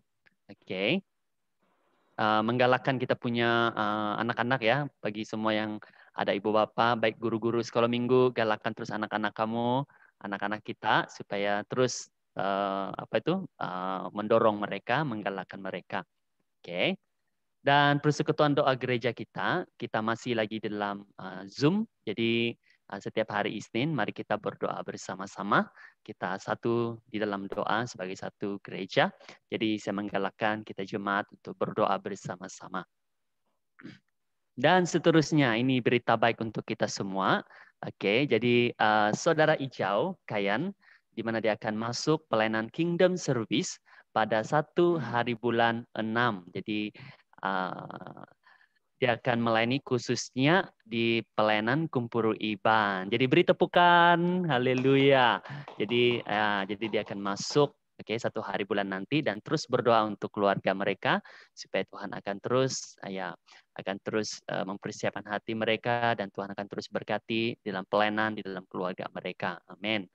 Menggalakkan kita punya anak-anak ya, bagi semua yang ada ibu bapak, baik guru-guru sekolah minggu, galakkan terus anak-anak kamu, anak-anak kita supaya terus mendorong mereka, menggalakkan mereka. Dan persekutuan doa gereja kita masih lagi dalam Zoom. Jadi setiap hari Isnin, mari kita berdoa bersama-sama. Kita satu di dalam doa sebagai satu gereja. Jadi saya menggalakkan kita jemaat untuk berdoa bersama-sama. Dan seterusnya, ini berita baik untuk kita semua. Jadi Saudara Ijau, Kayan, di mana dia akan masuk pelayanan Kingdom Service pada 1 hari bulan 6. Jadi dia akan melayani khususnya di pelayanan Kumpuru Iban. Jadi beri tepukan, haleluya. Jadi dia akan masuk 1 hari bulan nanti dan terus berdoa untuk keluarga mereka supaya Tuhan akan terus mempersiapkan hati mereka dan Tuhan akan terus berkati dalam pelayanan di dalam keluarga mereka. Amin.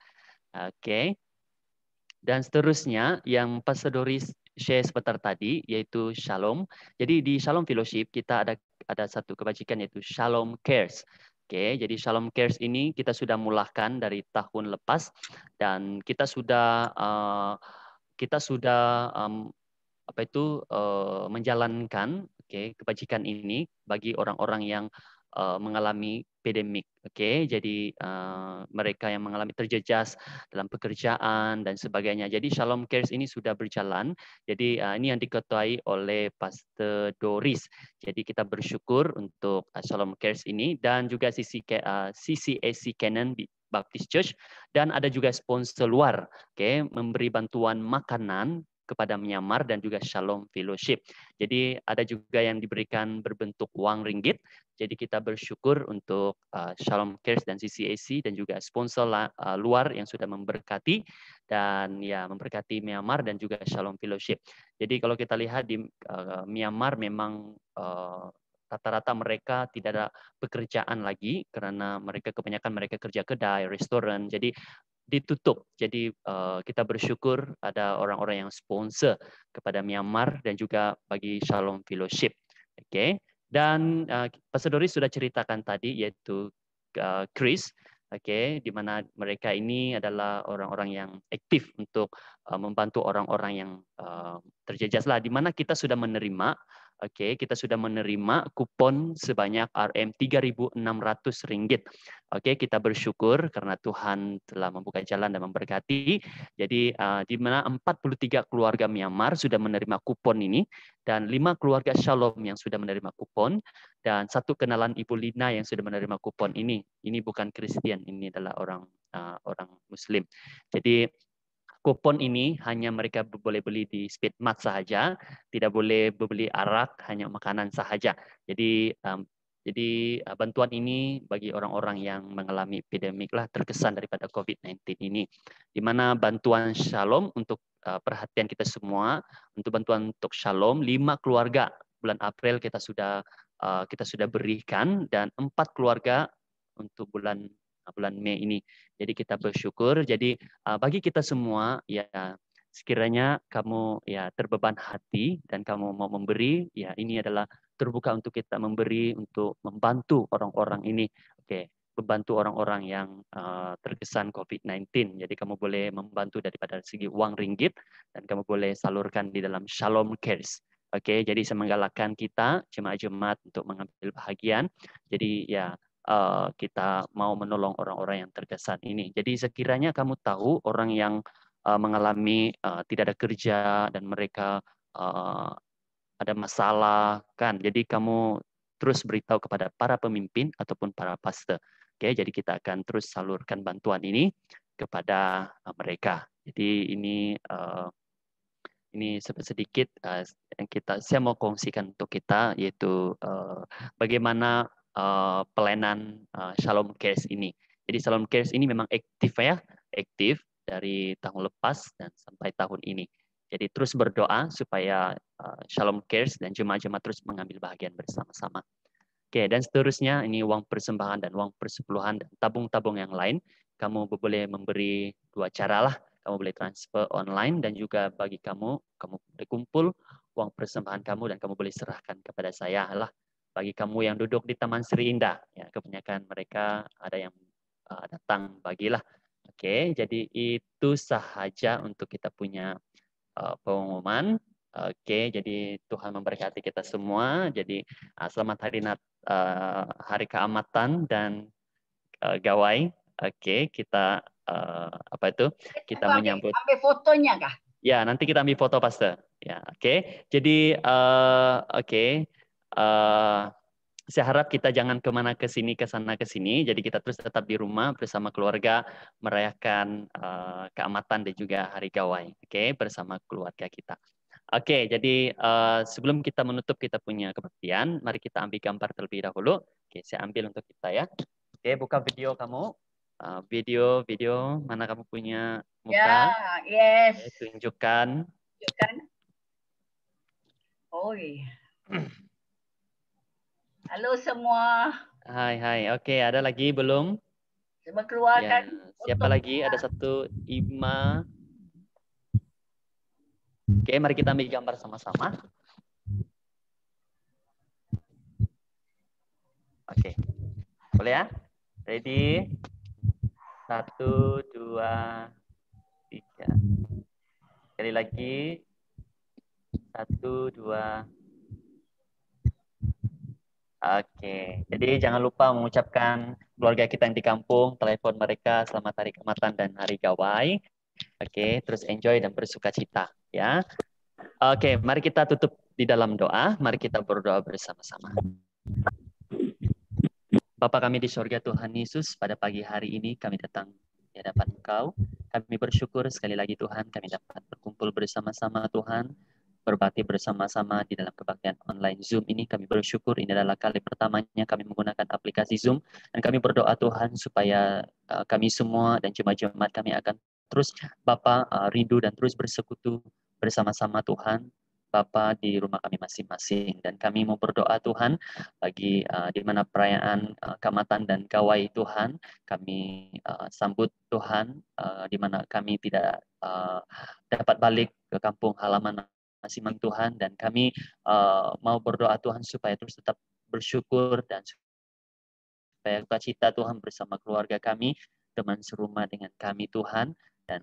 Dan seterusnya yang Pastor Doris share sebentar tadi yaitu Shalom. Jadi di Shalom Fellowship kita ada satu kebajikan yaitu Shalom Cares. Jadi Shalom Cares ini kita sudah mulakan dari tahun lepas dan kita sudah menjalankan kebajikan ini bagi orang-orang yang mengalami pandemik. Oke, jadi mereka yang mengalami terjejas dalam pekerjaan dan sebagainya. Jadi Shalom Cares ini sudah berjalan. Jadi ini yang diketuai oleh Pastor Doris. Jadi kita bersyukur untuk Shalom Cares ini dan juga CCAC Canon Baptist Church dan ada juga sponsor luar, oke, memberi bantuan makanan kepada Myanmar dan juga Shalom Fellowship. Jadi ada juga yang diberikan berbentuk uang ringgit. Jadi kita bersyukur untuk Shalom Cares dan CCAC dan juga sponsor luar yang sudah memberkati dan ya memberkati Myanmar dan juga Shalom Fellowship. Jadi kalau kita lihat di Myanmar memang rata-rata mereka tidak ada pekerjaan lagi karena kebanyakan mereka kerja kedai, restoran. Jadi ditutup. Jadi kita bersyukur ada orang-orang yang sponsor kepada Myanmar dan juga bagi Shalom Fellowship. Oke. Dan Pastor Doris sudah ceritakan tadi yaitu Chris, oke, di mana mereka ini adalah orang-orang yang aktif untuk membantu orang-orang yang terjejas lah, di mana kita sudah menerima. Oke, kita sudah menerima kupon sebanyak Rp3.600. Oke, kita bersyukur karena Tuhan telah membuka jalan dan memberkati. Jadi di mana 43 keluarga Myanmar sudah menerima kupon ini dan 5 keluarga Shalom yang sudah menerima kupon dan 1 kenalan Ibu Lina yang sudah menerima kupon ini. Ini bukan Kristen, ini adalah orang Muslim. Jadi kupon ini hanya mereka boleh beli di Speedmart sahaja, tidak boleh beli arak, hanya makanan sahaja. Jadi bantuan ini bagi orang-orang yang mengalami pandemik lah terkesan daripada COVID-19 ini. Di mana bantuan Shalom untuk perhatian kita semua, untuk bantuan untuk Shalom 5 keluarga bulan April kita sudah berikan dan 4 keluarga untuk bulan Mei ini. Jadi kita bersyukur. Jadi bagi kita semua ya sekiranya kamu ya terbeban hati dan kamu mau memberi, ya ini adalah terbuka untuk kita memberi untuk membantu orang-orang ini. Oke, membantu orang-orang yang terkesan COVID-19. Jadi kamu boleh membantu daripada segi uang ringgit dan kamu boleh salurkan di dalam Shalom Cares. Oke, jadi saya menggalakkan kita jemaat-jemaat untuk mengambil bahagian. Jadi ya kita mau menolong orang-orang yang terkesan ini. Jadi sekiranya kamu tahu orang yang mengalami tidak ada kerja dan mereka ada masalah kan. Jadi kamu terus beritahu kepada para pemimpin ataupun para pastor. Oke, jadi kita akan terus salurkan bantuan ini kepada mereka. Jadi ini sedikit yang saya mau kongsikan untuk kita yaitu bagaimana pelayanan Shalom Cares ini. Jadi Shalom Cares ini memang aktif dari tahun lepas dan sampai tahun ini. Jadi terus berdoa supaya Shalom Cares dan jemaat-jemaat terus mengambil bahagian bersama-sama. Oke, dan seterusnya ini uang persembahan dan uang persepuluhan dan tabung-tabung yang lain. Kamu boleh memberi 2 cara lah. Kamu boleh transfer online dan juga bagi kamu boleh kumpul uang persembahan kamu dan kamu boleh serahkan kepada saya lah. Bagi kamu yang duduk di Taman Sri Indah, ya kebanyakan mereka ada yang datang bagilah. Oke, jadi itu sahaja untuk kita punya pengumuman. Oke, jadi Tuhan memberkati kita semua. Jadi selamat hari keamatan dan gawai. Oke, kita kita menyambut. Ambil fotonya kah? Ya, nanti kita ambil foto Pastor. Ya, oke. Jadi saya harap kita jangan kemana ke sini, ke sana, ke sini. Jadi kita terus tetap di rumah bersama keluarga merayakan keamatan dan juga hari gawai. Oke, bersama keluarga kita. Oke, jadi sebelum kita menutup kita punya kebaktian, mari kita ambil gambar terlebih dahulu. Oke, saya ambil untuk kita ya. Oke, buka video kamu. Video, mana kamu punya muka? Ya, yes. Oke, tunjukkan. Oh iya. Halo semua. Hai. Oke, ada lagi belum? Coba keluarkan. Ya, siapa lagi? Ada 1, Ima. Oke, mari kita ambil gambar sama-sama. Oke, boleh ya? Ready? 1, 2, 3. Sekali lagi. 1, 2. Oke, jadi jangan lupa mengucapkan keluarga kita yang di kampung, telepon mereka selamat Hari Keamatan dan Hari Gawai. Oke, terus enjoy dan bersuka cita ya. Oke, mari kita tutup di dalam doa. Mari kita berdoa bersama-sama. Bapa kami di sorga, Tuhan Yesus, pada pagi hari ini kami datang di hadapan Engkau. Kami bersyukur sekali lagi Tuhan, kami dapat berkumpul bersama-sama Tuhan, berbakti bersama-sama di dalam kebaktian online Zoom ini. Kami bersyukur ini adalah kali pertamanya kami menggunakan aplikasi Zoom, dan kami berdoa Tuhan supaya kami semua dan jemaat-jemaat kami akan terus Bapa rindu dan terus bersekutu bersama-sama Tuhan Bapa di rumah kami masing-masing. Dan kami mau berdoa Tuhan bagi di mana perayaan Keamatan dan Gawai Tuhan, kami sambut Tuhan di mana kami tidak dapat balik ke kampung halaman masing-masing Tuhan, dan kami mau berdoa Tuhan supaya terus tetap bersyukur dan supaya cita Tuhan bersama keluarga kami, teman serumah dengan kami Tuhan, dan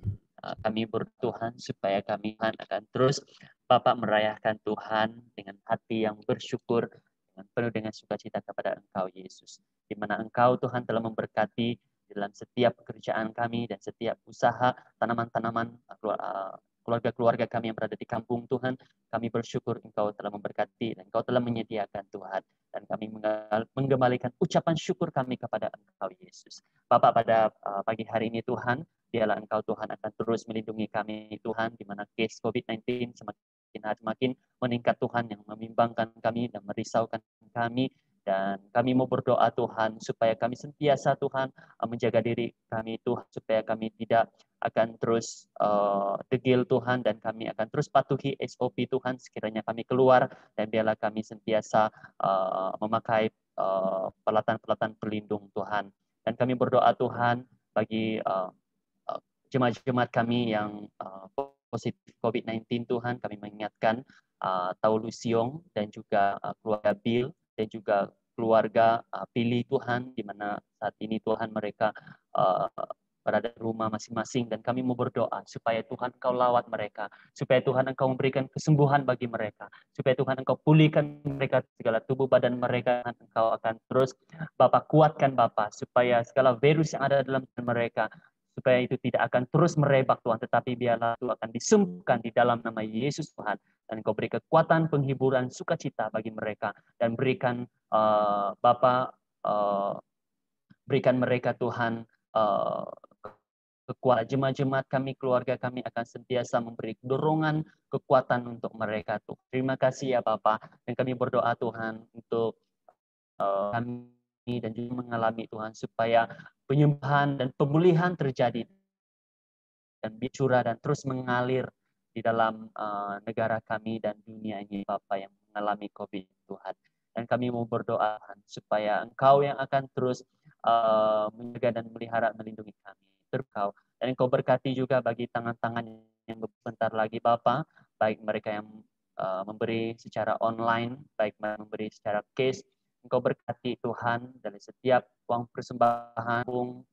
kami bertuhan supaya kami Tuhan akan terus Bapak merayakan Tuhan dengan hati yang bersyukur, dengan penuh dengan sukacita kepada Engkau Yesus, di mana Engkau Tuhan telah memberkati dalam setiap pekerjaan kami dan setiap usaha, tanaman-tanaman keluarga-keluarga kami yang berada di kampung Tuhan. Kami bersyukur Engkau telah memberkati dan Engkau telah menyediakan Tuhan. Dan kami mengembalikan ucapan syukur kami kepada Engkau Yesus. Bapak, pada pagi hari ini Tuhan, biarlah Engkau Tuhan akan terus melindungi kami Tuhan, di mana case COVID-19 semakin meningkat Tuhan, yang membimbangkan kami dan merisaukan kami. Dan kami mau berdoa Tuhan supaya kami sentiasa Tuhan menjaga diri kami Tuhan, supaya kami tidak akan terus degil Tuhan, dan kami akan terus patuhi SOP Tuhan sekiranya kami keluar, dan biarlah kami sentiasa memakai peralatan-peralatan pelindung Tuhan. Dan kami berdoa Tuhan bagi jemaat-jemaat kami yang positif COVID-19 Tuhan, kami mengingatkan Tau Lusiong dan juga keluarga Bill dan juga keluarga Pilih Tuhan, di mana saat ini Tuhan mereka berada di rumah masing-masing, dan kami mau berdoa supaya Tuhan Engkau lawat mereka, supaya Tuhan Engkau memberikan kesembuhan bagi mereka, supaya Tuhan Engkau pulihkan mereka segala tubuh badan mereka, dan Engkau akan terus Bapak kuatkan Bapak, supaya segala virus yang ada dalam mereka, supaya itu tidak akan terus merebak Tuhan, tetapi biarlah itu akan disembuhkan di dalam nama Yesus Tuhan. Dan Engkau beri kekuatan, penghiburan, sukacita bagi mereka, dan berikan Bapa, berikan mereka Tuhan kekuatan. Jemaat-jemaat kami, keluarga kami akan sentiasa memberi dorongan, kekuatan untuk mereka Tuhan. Terima kasih ya Bapa, dan kami berdoa Tuhan untuk kami dan juga mengalami Tuhan supaya penyembuhan dan pemulihan terjadi dan bicara dan terus mengalir di dalam negara kami dan dunia ini Bapa yang mengalami COVID Tuhan. Dan kami mau berdoa supaya Engkau yang akan terus menjaga dan melihara, melindungi kami. Engkau dan Engkau berkati juga bagi tangan-tangan yang bentar lagi Bapa, baik mereka yang memberi secara online, baik memberi secara cash. Engkau berkati Tuhan dari setiap uang persembahan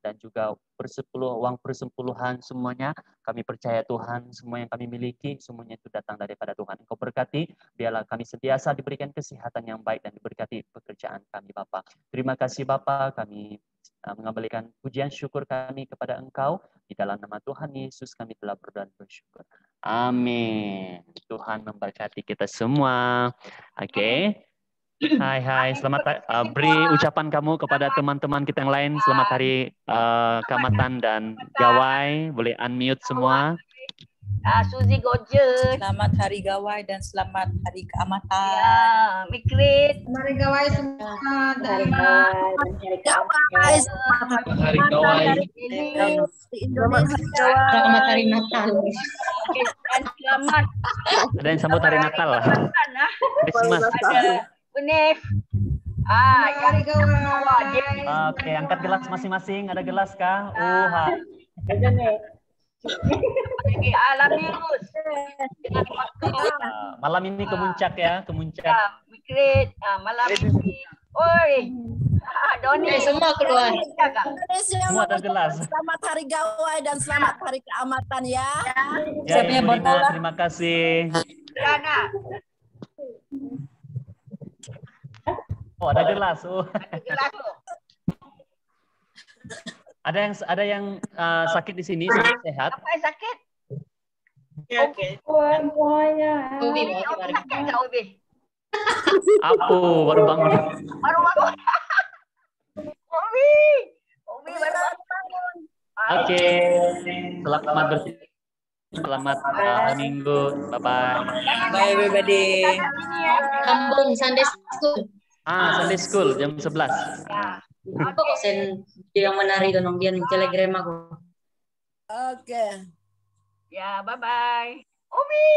dan juga uang persepuluhan semuanya. Kami percaya Tuhan, semua yang kami miliki semuanya itu datang daripada Tuhan. Engkau berkati, biarlah kami sentiasa diberikan kesehatan yang baik dan diberkati pekerjaan kami Bapa. Terima kasih Bapa, kami mengembalikan pujian syukur kami kepada Engkau. Di dalam nama Tuhan Yesus kami telah berdoa dan bersyukur. Amin. Tuhan memberkati kita semua. Oke. Hai, selamat beri ucapan kamu kepada teman-teman kita yang lain. Selamat Hari Keamatan dan Gawai. Boleh unmute semua. Suzy Gojen. Selamat Hari Gawai dan selamat Hari Keamatan. Ya, Mikrit. Hari Gawai semua. Hari Gawai dan Hari Keamatan. Hari Gawai. Di Indonesia. Selamat Hari Natal. Dan selamat. Ada yang sambut Hari Natal lah. Christmas. Unif. Hari Gawai. Oke, angkat gelas masing-masing. Ada gelas kah? Lagi Alamirus. Malam ini ke Muncak ya, ke Muncak. Ya, Mikrit. Malam ini. Oi. Doni. Semua keluar. Semua ada gelas. Selamat Hari Gawai dan selamat Hari Keamatan ya. Ya, Ibu Rina, terima kasih. Yana. Oh, ada gelas. Oh. Ada gelas tu. Ada yang sakit di sini, sehat? Apa yang sakit? Oke. Ubi sakit tak Ubi? Apa? Baru bangun. Baru bangun. Ubi baru bangun. Oke. Selamat bersih. Selamat minggu. Bye-bye. Bye everybody. Kampung Sunday School. Sunday School jam 11. Ya. Apa kok sen yang menari donong dia telegram aku. Oke. Ya, bye-bye. Ubi.